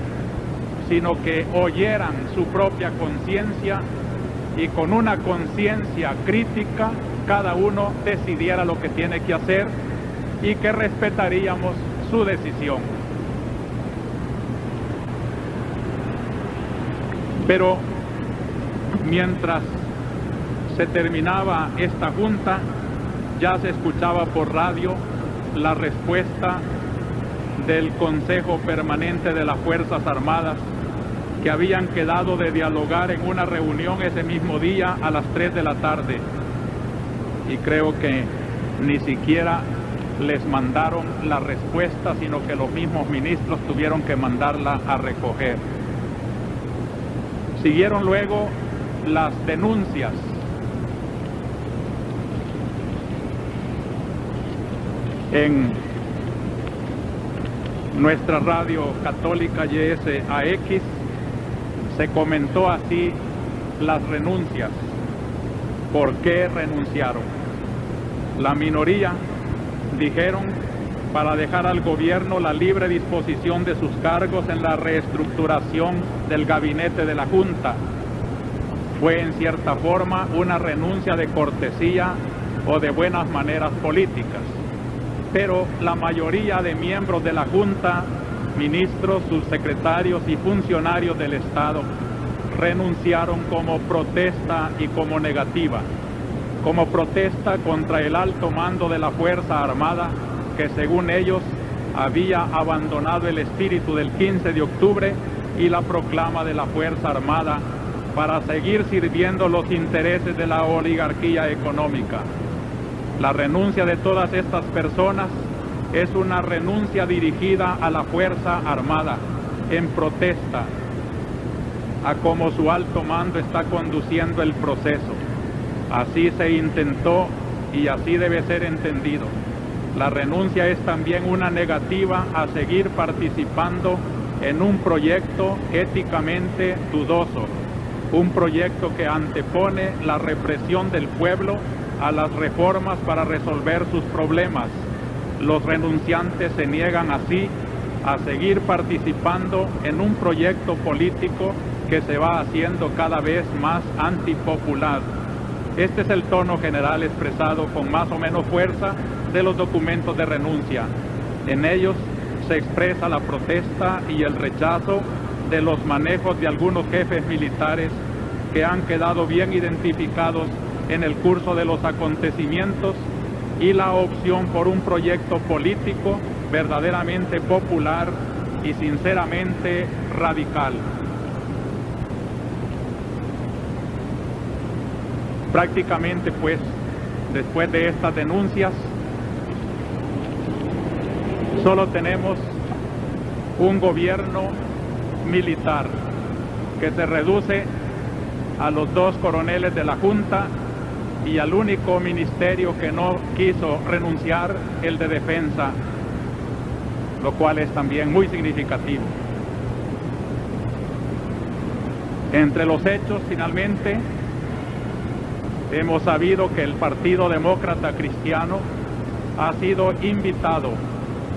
sino que oyeran su propia conciencia y con una conciencia crítica cada uno decidiera lo que tiene que hacer y que respetaríamos su decisión. Pero mientras se terminaba esta junta, ya se escuchaba por radio la respuesta del Consejo Permanente de las Fuerzas Armadas, que habían quedado de dialogar en una reunión ese mismo día a las 3 de la tarde. Y creo que ni siquiera les mandaron la respuesta, sino que los mismos ministros tuvieron que mandarla a recoger. Siguieron luego las denuncias. En nuestra radio católica YSAX se comentó así las renuncias. ¿Por qué renunciaron? La minoría dijeron para dejar al gobierno la libre disposición de sus cargos en la reestructuración del gabinete de la Junta. Fue en cierta forma una renuncia de cortesía o de buenas maneras políticas. Pero la mayoría de miembros de la Junta, ministros, subsecretarios y funcionarios del Estado, renunciaron como protesta y como negativa, como protesta contra el alto mando de la Fuerza Armada, que según ellos había abandonado el espíritu del 15 de octubre y la proclama de la Fuerza Armada para seguir sirviendo los intereses de la oligarquía económica. La renuncia de todas estas personas es una renuncia dirigida a la Fuerza Armada en protesta a cómo su alto mando está conduciendo el proceso. Así se intentó y así debe ser entendido. La renuncia es también una negativa a seguir participando en un proyecto éticamente dudoso, un proyecto que antepone la represión del pueblo a las reformas para resolver sus problemas. Los renunciantes se niegan así a seguir participando en un proyecto político que se va haciendo cada vez más antipopular. Este es el tono general expresado con más o menos fuerza de los documentos de renuncia. En ellos se expresa la protesta y el rechazo de los manejos de algunos jefes militares que han quedado bien identificados en el curso de los acontecimientos y la opción por un proyecto político verdaderamente popular y sinceramente radical. Prácticamente, pues, después de estas denuncias, solo tenemos un gobierno militar que se reduce a los dos coroneles de la Junta y al único ministerio que no quiso renunciar, el de Defensa, lo cual es también muy significativo. Entre los hechos, finalmente, hemos sabido que el Partido Demócrata Cristiano ha sido invitado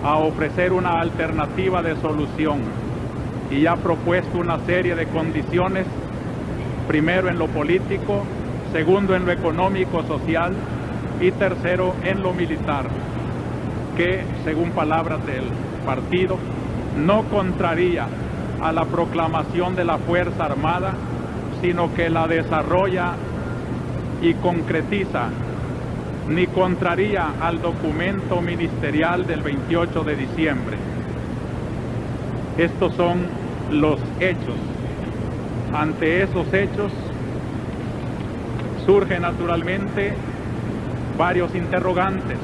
a ofrecer una alternativa de solución y ha propuesto una serie de condiciones, primero en lo político, segundo en lo económico, social y tercero en lo militar, que, según palabras del partido, no contraría a la proclamación de la Fuerza Armada, sino que la desarrolla y concretiza, ni contraría al documento ministerial del 28 de diciembre. Estos son los hechos. Ante esos hechos surgen naturalmente varios interrogantes.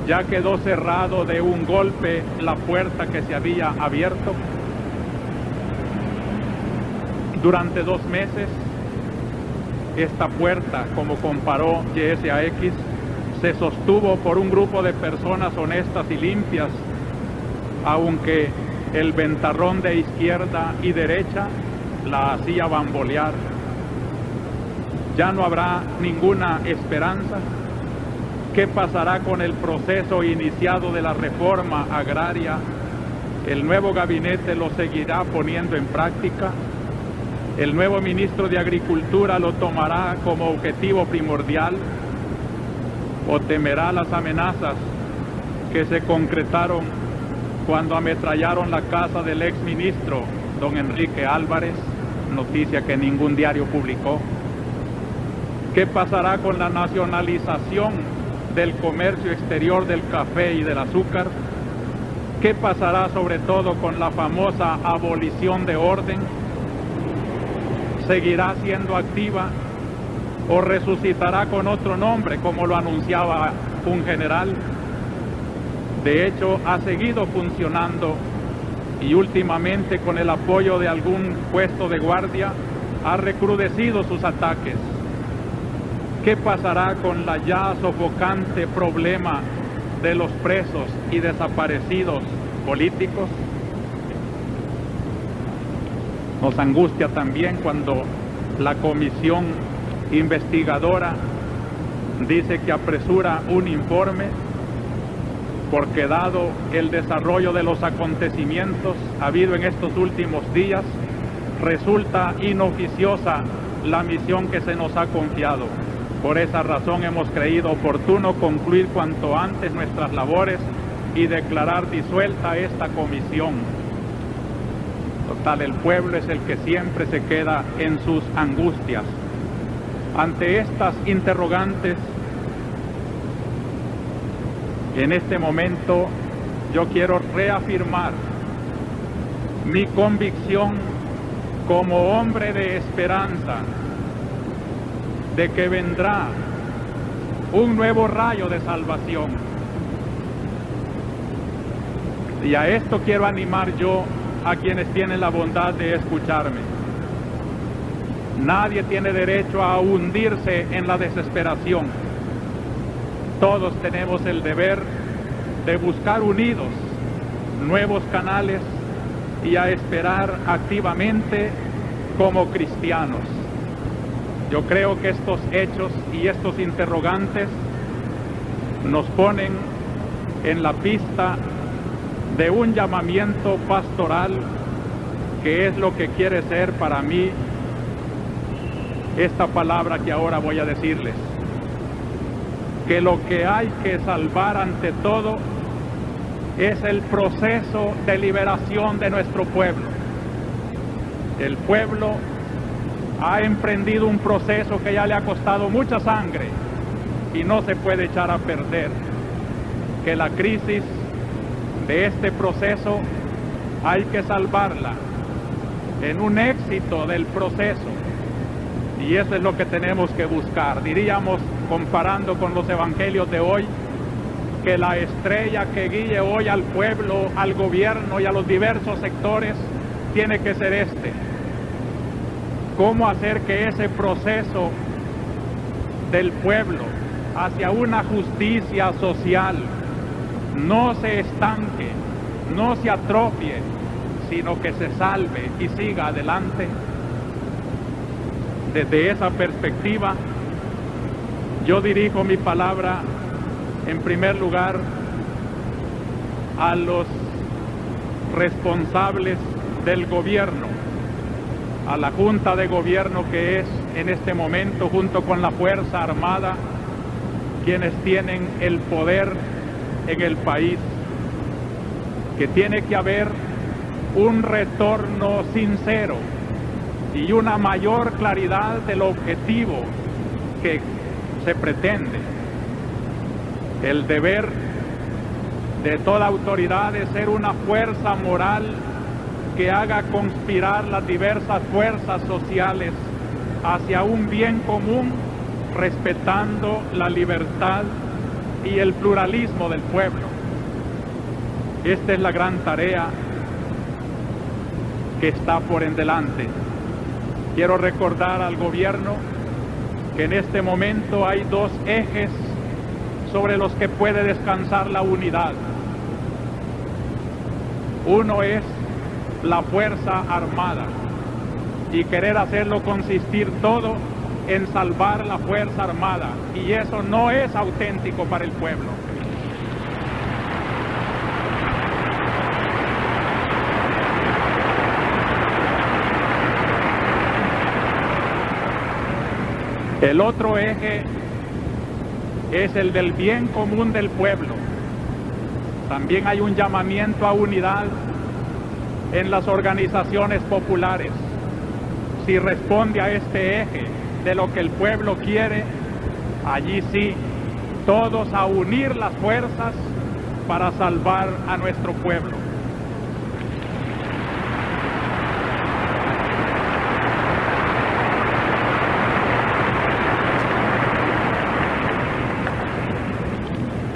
Ya quedó cerrado de un golpe la puerta que se había abierto. Durante 2 meses, esta puerta, como comparó YSAX, se sostuvo por un grupo de personas honestas y limpias, aunque el ventarrón de izquierda y derecha la hacía bambolear. Ya no habrá ninguna esperanza. ¿Qué pasará con el proceso iniciado de la reforma agraria? ¿El nuevo gabinete lo seguirá poniendo en práctica? ¿El nuevo ministro de Agricultura lo tomará como objetivo primordial? ¿O temerá las amenazas que se concretaron cuando ametrallaron la casa del exministro don Enrique Álvarez, noticia que ningún diario publicó? ¿Qué pasará con la nacionalización del comercio exterior del café y del azúcar? ¿Qué pasará sobre todo con la famosa abolición de orden? ¿Seguirá siendo activa o resucitará con otro nombre, como lo anunciaba un general? De hecho, ha seguido funcionando y últimamente con el apoyo de algún puesto de guardia ha recrudecido sus ataques. ¿Qué pasará con la ya sofocante problema de los presos y desaparecidos políticos? Nos angustia también cuando la comisión investigadora dice que apresura un informe porque dado el desarrollo de los acontecimientos habido en estos últimos días, resulta inoficiosa la misión que se nos ha confiado. Por esa razón hemos creído oportuno concluir cuanto antes nuestras labores y declarar disuelta esta comisión. Total, el pueblo es el que siempre se queda en sus angustias. Ante estas interrogantes, en este momento yo quiero reafirmar mi convicción como hombre de esperanza de que vendrá un nuevo rayo de salvación. Y a esto quiero animar yo a quienes tienen la bondad de escucharme. Nadie tiene derecho a hundirse en la desesperación. Todos tenemos el deber de buscar unidos nuevos canales y a esperar activamente como cristianos. Yo creo que estos hechos y estos interrogantes nos ponen en la pista de un llamamiento pastoral que es lo que quiere ser para mí esta palabra que ahora voy a decirles. Que lo que hay que salvar ante todo es el proceso de liberación de nuestro pueblo. El pueblo ha emprendido un proceso que ya le ha costado mucha sangre y no se puede echar a perder. Que la crisis de este proceso hay que salvarla en un éxito del proceso, y eso es lo que tenemos que buscar. Diríamos, comparando con los evangelios de hoy, que la estrella que guíe hoy al pueblo, al gobierno y a los diversos sectores tiene que ser este: cómo hacer que ese proceso del pueblo hacia una justicia social no se estanque, no se atrofie, sino que se salve y siga adelante. Desde esa perspectiva, yo dirijo mi palabra en primer lugar a los responsables del gobierno, a la Junta de Gobierno, que es en este momento, junto con la Fuerza Armada, quienes tienen el poder en el país, que tiene que haber un retorno sincero y una mayor claridad del objetivo que se pretende. El deber de toda autoridad es ser una fuerza moral que haga conspirar las diversas fuerzas sociales hacia un bien común, respetando la libertad y el pluralismo del pueblo. Esta es la gran tarea que está por en delante. Quiero recordar al gobierno que en este momento hay dos ejes sobre los que puede descansar la unidad. Uno es la Fuerza Armada, y querer hacerlo consistir todo en salvar la Fuerza Armada, y eso no es auténtico para el pueblo. El otro eje es el del bien común del pueblo. También hay un llamamiento a unidad en las organizaciones populares. Si responde a este eje de lo que el pueblo quiere, allí sí, todos a unir las fuerzas para salvar a nuestro pueblo.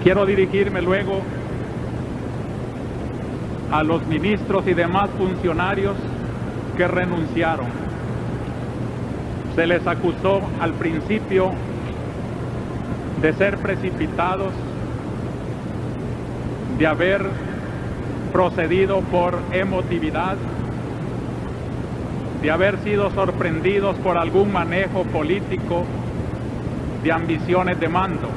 Quiero dirigirme luego a los ministros y demás funcionarios que renunciaron. Se les acusó al principio de ser precipitados, de haber procedido por emotividad, de haber sido sorprendidos por algún manejo político de ambiciones de mando.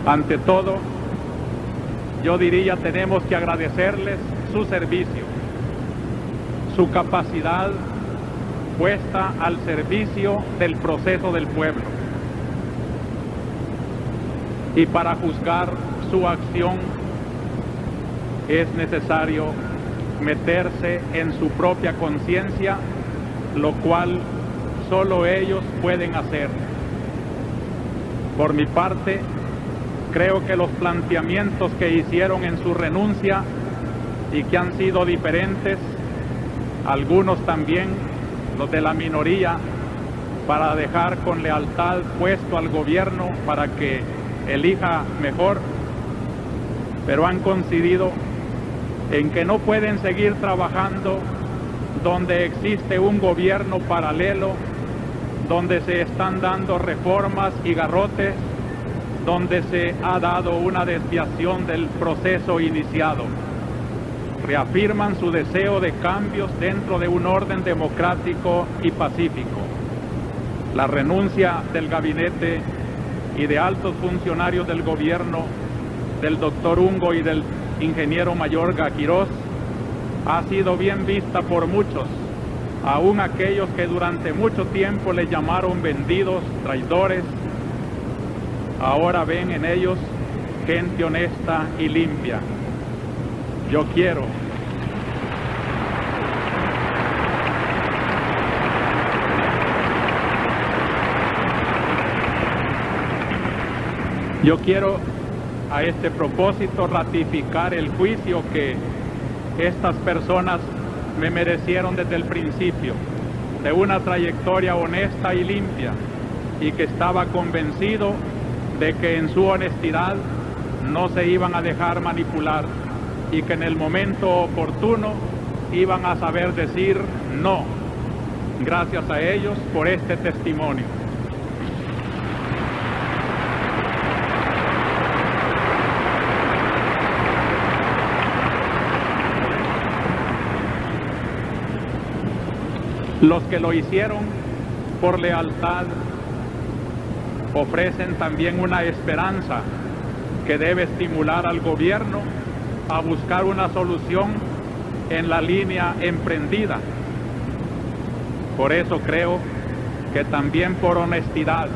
Ante todo, yo diría, tenemos que agradecerles su servicio, su capacidad puesta al servicio del proceso del pueblo. Y para juzgar su acción es necesario meterse en su propia conciencia, lo cual solo ellos pueden hacer. Por mi parte, creo que los planteamientos que hicieron en su renuncia y que han sido diferentes, algunos también, los de la minoría, para dejar con lealtad puesto al gobierno para que elija mejor, pero han coincidido en que no pueden seguir trabajando donde existe un gobierno paralelo, donde se están dando reformas y garrotes, donde se ha dado una desviación del proceso iniciado. Reafirman su deseo de cambios dentro de un orden democrático y pacífico. La renuncia del gabinete y de altos funcionarios del gobierno, del doctor Ungo y del ingeniero Mayorga Quirós, ha sido bien vista por muchos, aún aquellos que durante mucho tiempo le llamaron vendidos, traidores. Ahora ven en ellos gente honesta y limpia. Yo quiero a este propósito ratificar el juicio que estas personas me merecieron desde el principio, de una trayectoria honesta y limpia, y que estaba convencido de que en su honestidad no se iban a dejar manipular y que en el momento oportuno iban a saber decir no. Gracias a ellos por este testimonio. Los que lo hicieron por lealtad ofrecen también una esperanza que debe estimular al gobierno a buscar una solución en la línea emprendida. Por eso creo que también por honestidad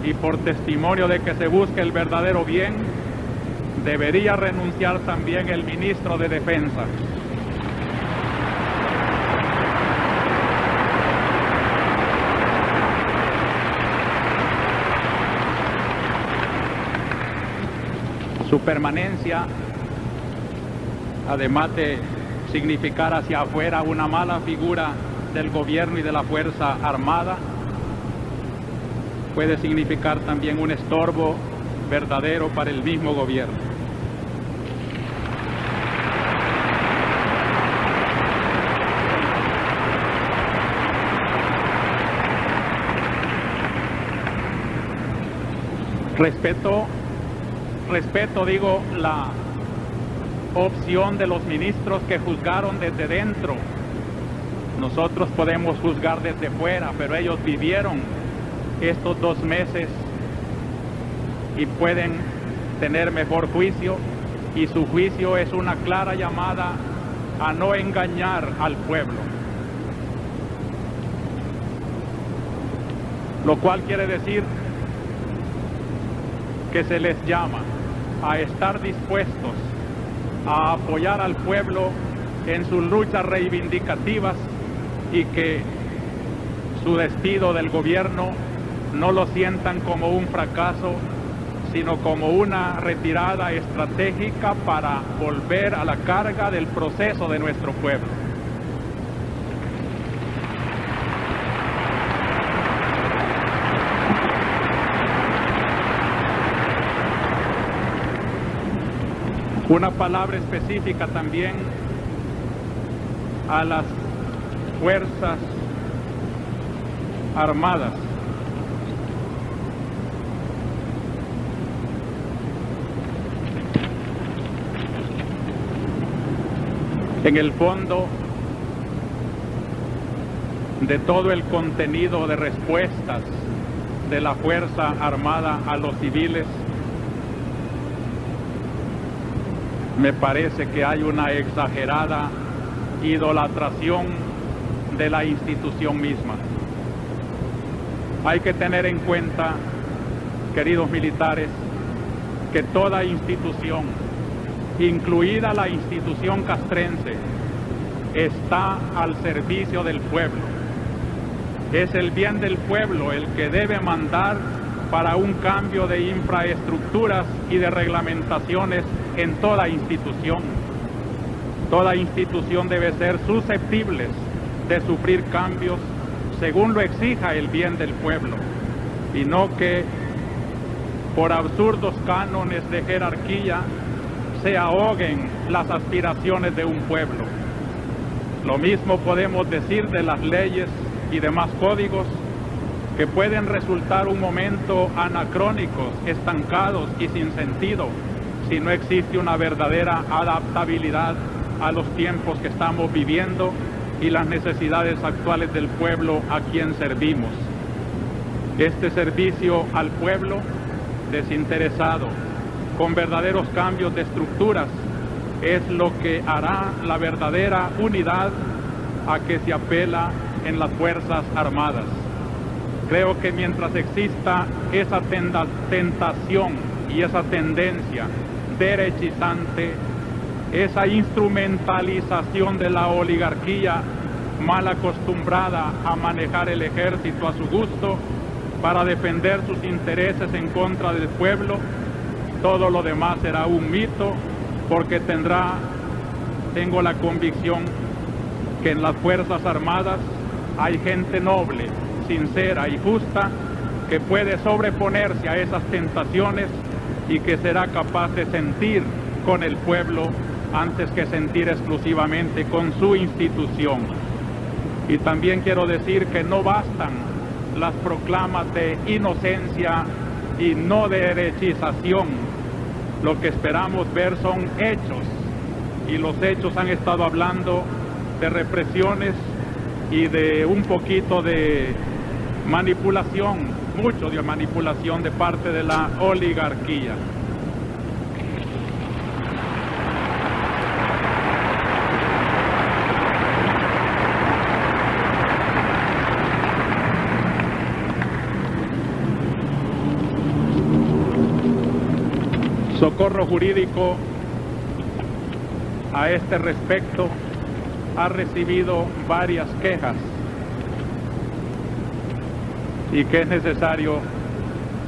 y por testimonio de que se busque el verdadero bien, debería renunciar también el ministro de Defensa. Su permanencia, además de significar hacia afuera una mala figura del gobierno y de la Fuerza Armada, puede significar también un estorbo verdadero para el mismo gobierno. Respeto, digo, la opción de los ministros que juzgaron desde dentro. Nosotros podemos juzgar desde fuera, pero ellos vivieron estos 2 meses y pueden tener mejor juicio, y su juicio es una clara llamada a no engañar al pueblo. Lo cual quiere decir que se les llama a estar dispuestos a apoyar al pueblo en sus luchas reivindicativas y que su despido del gobierno no lo sientan como un fracaso, sino como una retirada estratégica para volver a la carga del proceso de nuestro pueblo. Una palabra específica también a las Fuerzas Armadas. En el fondo de todo el contenido de respuestas de la Fuerza Armada a los civiles, me parece que hay una exagerada idolatración de la institución misma. Hay que tener en cuenta, queridos militares, que toda institución, incluida la institución castrense, está al servicio del pueblo. Es el bien del pueblo el que debe mandar para un cambio de infraestructuras y de reglamentaciones en toda institución. Toda institución debe ser susceptible de sufrir cambios según lo exija el bien del pueblo, y no que por absurdos cánones de jerarquía se ahoguen las aspiraciones de un pueblo. Lo mismo podemos decir de las leyes y demás códigos que pueden resultar un momento anacrónicos, estancados y sin sentido si no existe una verdadera adaptabilidad a los tiempos que estamos viviendo y las necesidades actuales del pueblo a quien servimos. Este servicio al pueblo desinteresado, con verdaderos cambios de estructuras, es lo que hará la verdadera unidad a que se apela en las Fuerzas Armadas. Creo que mientras exista esa tentación y esa tendencia derechizante, esa instrumentalización de la oligarquía mal acostumbrada a manejar el ejército a su gusto para defender sus intereses en contra del pueblo, todo lo demás será un mito, porque tengo la convicción que en las Fuerzas Armadas hay gente noble, sincera y justa que puede sobreponerse a esas tentaciones y que será capaz de sentir con el pueblo antes que sentir exclusivamente con su institución. Y también quiero decir que no bastan las proclamas de inocencia y no de derechización. Lo que esperamos ver son hechos, y los hechos han estado hablando de represiones y de un poquito de manipulación, mucho de manipulación de parte de la oligarquía. Socorro Jurídico, a este respecto, ha recibido varias quejas y que es necesario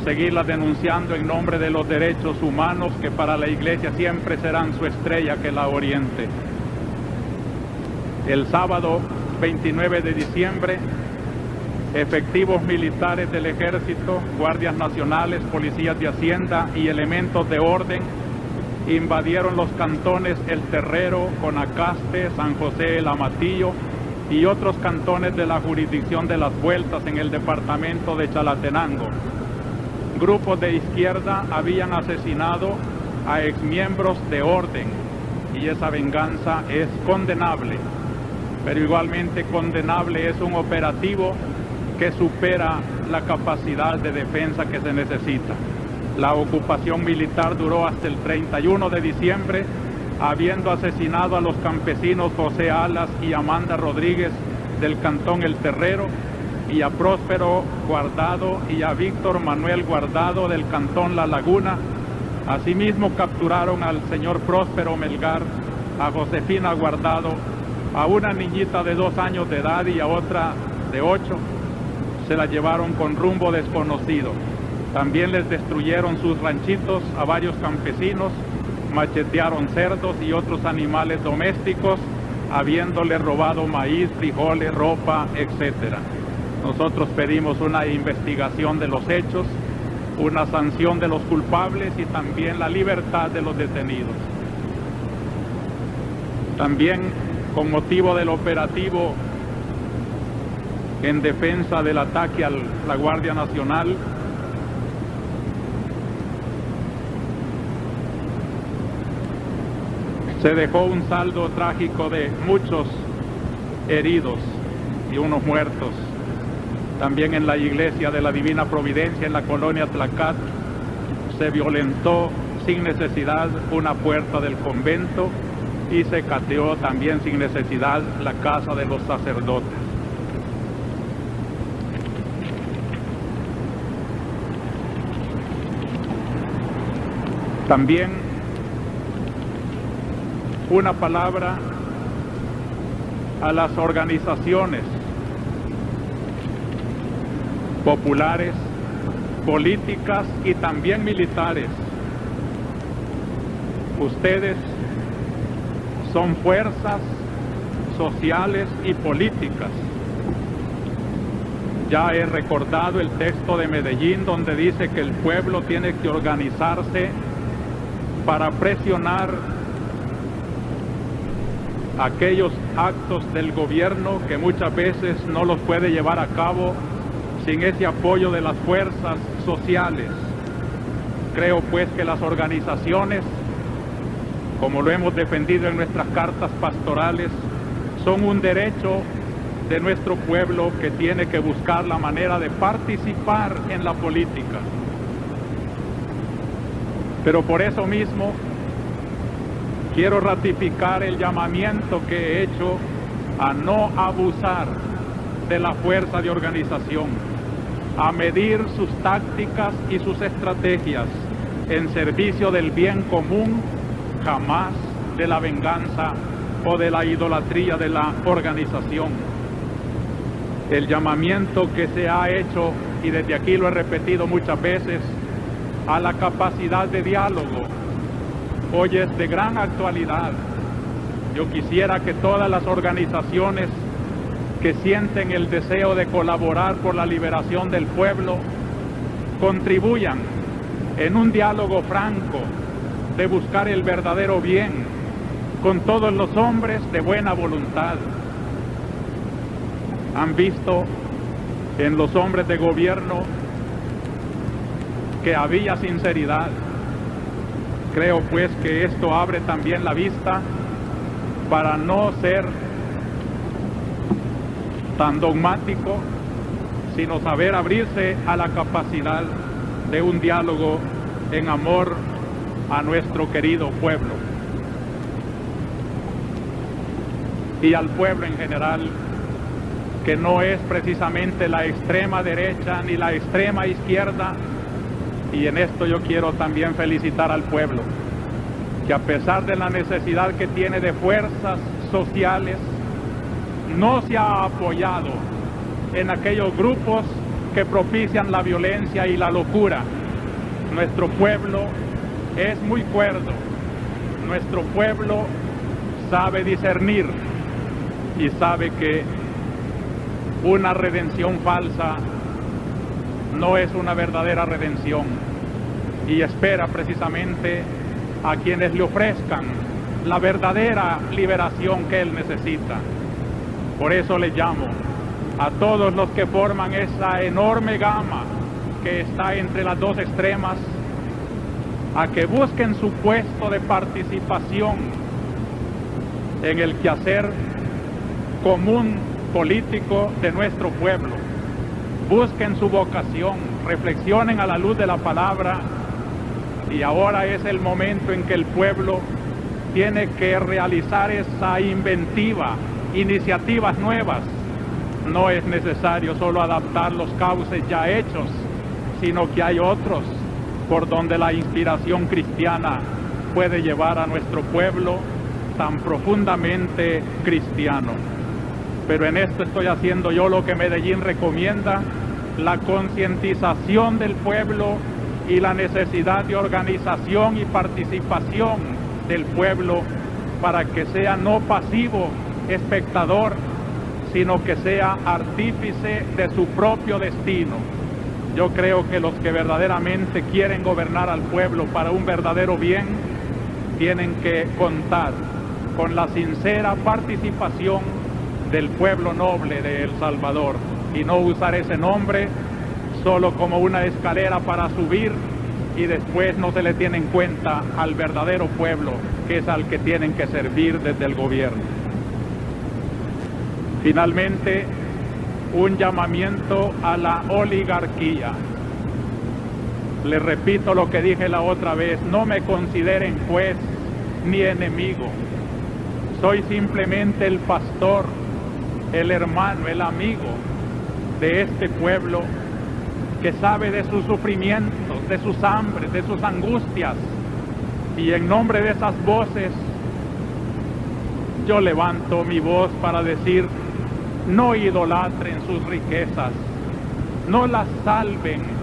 seguirlas denunciando en nombre de los derechos humanos, que para la Iglesia siempre serán su estrella que la oriente. El sábado 29 de diciembre, efectivos militares del Ejército, guardias nacionales, policías de Hacienda y elementos de orden invadieron los cantones El Terrero, Conacaste, San José El Amatillo y otros cantones de la jurisdicción de Las Vueltas en el departamento de Chalatenango. Grupos de izquierda habían asesinado a exmiembros de orden y esa venganza es condenable, pero igualmente condenable es un operativo que supera la capacidad de defensa que se necesita. La ocupación militar duró hasta el 31 de diciembre, habiendo asesinado a los campesinos José Alas y Amanda Rodríguez del cantón El Terrero, y a Próspero Guardado y a Víctor Manuel Guardado del cantón La Laguna. Asimismo capturaron al señor Próspero Melgar, a Josefina Guardado, a una niñita de 2 años de edad y a otra de 8. Se la llevaron con rumbo desconocido. También les destruyeron sus ranchitos a varios campesinos, machetearon cerdos y otros animales domésticos, habiéndoles robado maíz, frijoles, ropa, etc. Nosotros pedimos una investigación de los hechos, una sanción de los culpables y también la libertad de los detenidos. También con motivo del operativo en defensa del ataque a la Guardia Nacional, se dejó un saldo trágico de muchos heridos y unos muertos. También en la iglesia de la Divina Providencia en la colonia Tlacat se violentó sin necesidad una puerta del convento y se cateó también sin necesidad la casa de los sacerdotes. También una palabra a las organizaciones populares, políticas y también militares. Ustedes son fuerzas sociales y políticas. Ya he recordado el texto de Medellín donde dice que el pueblo tiene que organizarse para presionar aquellos actos del gobierno que muchas veces no los puede llevar a cabo sin ese apoyo de las fuerzas sociales. Creo pues que las organizaciones, como lo hemos defendido en nuestras cartas pastorales, son un derecho de nuestro pueblo que tiene que buscar la manera de participar en la política. Pero por eso mismo quiero ratificar el llamamiento que he hecho a no abusar de la fuerza de organización, a medir sus tácticas y sus estrategias en servicio del bien común, jamás de la venganza o de la idolatría de la organización. El llamamiento que se ha hecho, y desde aquí lo he repetido muchas veces, a la capacidad de diálogo, hoy es de gran actualidad. Yo quisiera que todas las organizaciones que sienten el deseo de colaborar por la liberación del pueblo contribuyan en un diálogo franco de buscar el verdadero bien con todos los hombres de buena voluntad. Han visto en los hombres de gobierno que había sinceridad. Creo pues que esto abre también la vista para no ser tan dogmático, sino saber abrirse a la capacidad de un diálogo en amor a nuestro querido pueblo y al pueblo en general, que no es precisamente la extrema derecha ni la extrema izquierda. Y en esto yo quiero también felicitar al pueblo, que a pesar de la necesidad que tiene de fuerzas sociales, no se ha apoyado en aquellos grupos que propician la violencia y la locura. Nuestro pueblo es muy cuerdo, nuestro pueblo sabe discernir y sabe que una redención falsa no es una verdadera redención, y espera precisamente a quienes le ofrezcan la verdadera liberación que él necesita. Por eso le llamo a todos los que forman esa enorme gama que está entre las dos extremas, a que busquen su puesto de participación en el quehacer común político de nuestro pueblo. Busquen su vocación, reflexionen a la luz de la palabra, y ahora es el momento en que el pueblo tiene que realizar esa inventiva, iniciativas nuevas. No es necesario solo adaptar los cauces ya hechos, sino que hay otros por donde la inspiración cristiana puede llevar a nuestro pueblo tan profundamente cristiano. Pero en esto estoy haciendo yo lo que Medellín recomienda: la concientización del pueblo y la necesidad de organización y participación del pueblo para que sea no pasivo espectador, sino que sea artífice de su propio destino. Yo creo que los que verdaderamente quieren gobernar al pueblo para un verdadero bien tienen que contar con la sincera participación del pueblo noble de El Salvador, y no usar ese nombre solo como una escalera para subir y después no se le tiene en cuenta al verdadero pueblo, que es al que tienen que servir desde el gobierno. Finalmente, un llamamiento a la oligarquía. Les repito lo que dije la otra vez: no me consideren juez ni enemigo. Soy simplemente el pastor, el hermano, el amigo de este pueblo que sabe de sus sufrimientos, de sus hambres, de sus angustias. Y en nombre de esas voces, yo levanto mi voz para decir: no idolatren sus riquezas, no las salven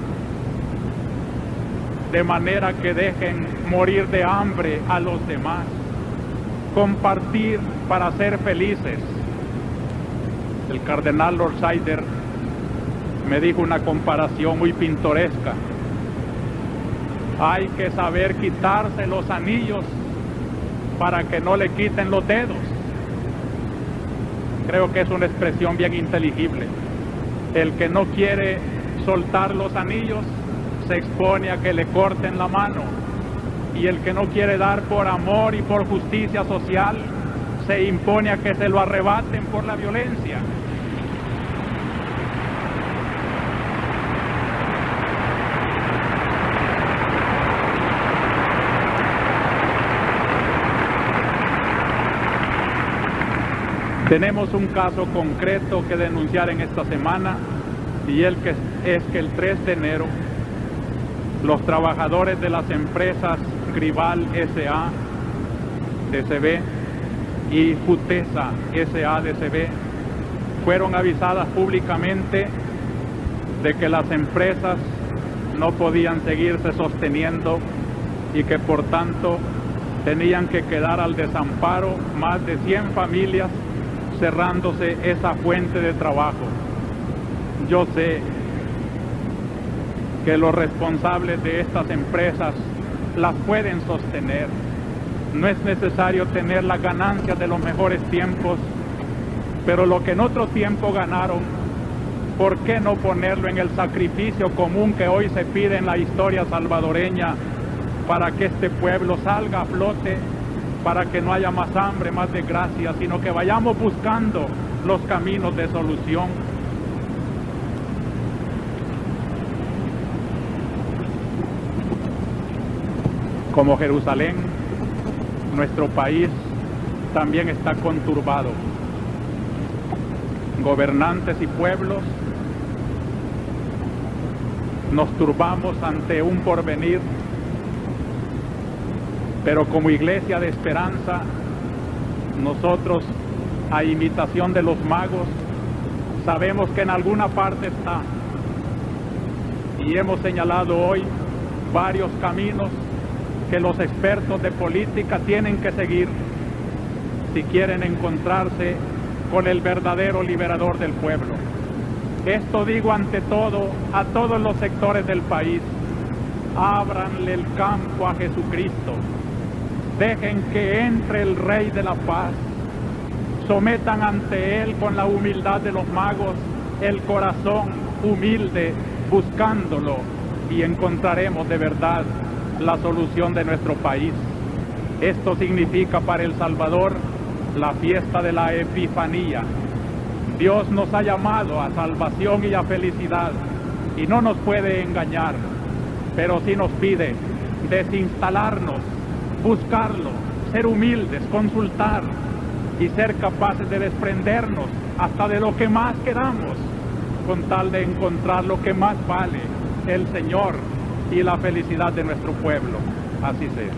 de manera que dejen morir de hambre a los demás. Compartir para ser felices. El cardenal Lord Sider me dijo una comparación muy pintoresca: hay que saber quitarse los anillos para que no le quiten los dedos. Creo que es una expresión bien inteligible. El que no quiere soltar los anillos se expone a que le corten la mano, y el que no quiere dar por amor y por justicia social se impone a que se lo arrebaten por la violencia. Tenemos un caso concreto que denunciar en esta semana, y es que el 3 de enero los trabajadores de las empresas Grival S.A. DCB y Futesa S.A. DCB fueron avisadas públicamente de que las empresas no podían seguirse sosteniendo y que por tanto tenían que quedar al desamparo más de 100 familias, cerrándose esa fuente de trabajo. Yo sé que los responsables de estas empresas las pueden sostener. No es necesario tener las ganancias de los mejores tiempos, pero lo que en otro tiempo ganaron, ¿por qué no ponerlo en el sacrificio común que hoy se pide en la historia salvadoreña para que este pueblo salga a flote, para que no haya más hambre, más desgracia, sino que vayamos buscando los caminos de solución? Como Jerusalén, nuestro país también está conturbado. Gobernantes y pueblos nos turbamos ante un porvenir, pero como Iglesia de Esperanza, nosotros, a imitación de los magos, sabemos que en alguna parte está, y hemos señalado hoy varios caminos que los expertos de política tienen que seguir si quieren encontrarse con el verdadero liberador del pueblo. Esto digo ante todo a todos los sectores del país: ábranle el campo a Jesucristo, dejen que entre el Rey de la Paz, sometan ante Él con la humildad de los magos el corazón humilde, buscándolo, y encontraremos de verdad la solución de nuestro país. Esto significa para El Salvador la fiesta de la Epifanía. Dios nos ha llamado a salvación y a felicidad, y no nos puede engañar, pero sí nos pide desinstalarnos, buscarlo, ser humildes, consultar y ser capaces de desprendernos hasta de lo que más queramos, con tal de encontrar lo que más vale: el Señor y la felicidad de nuestro pueblo. Así sea.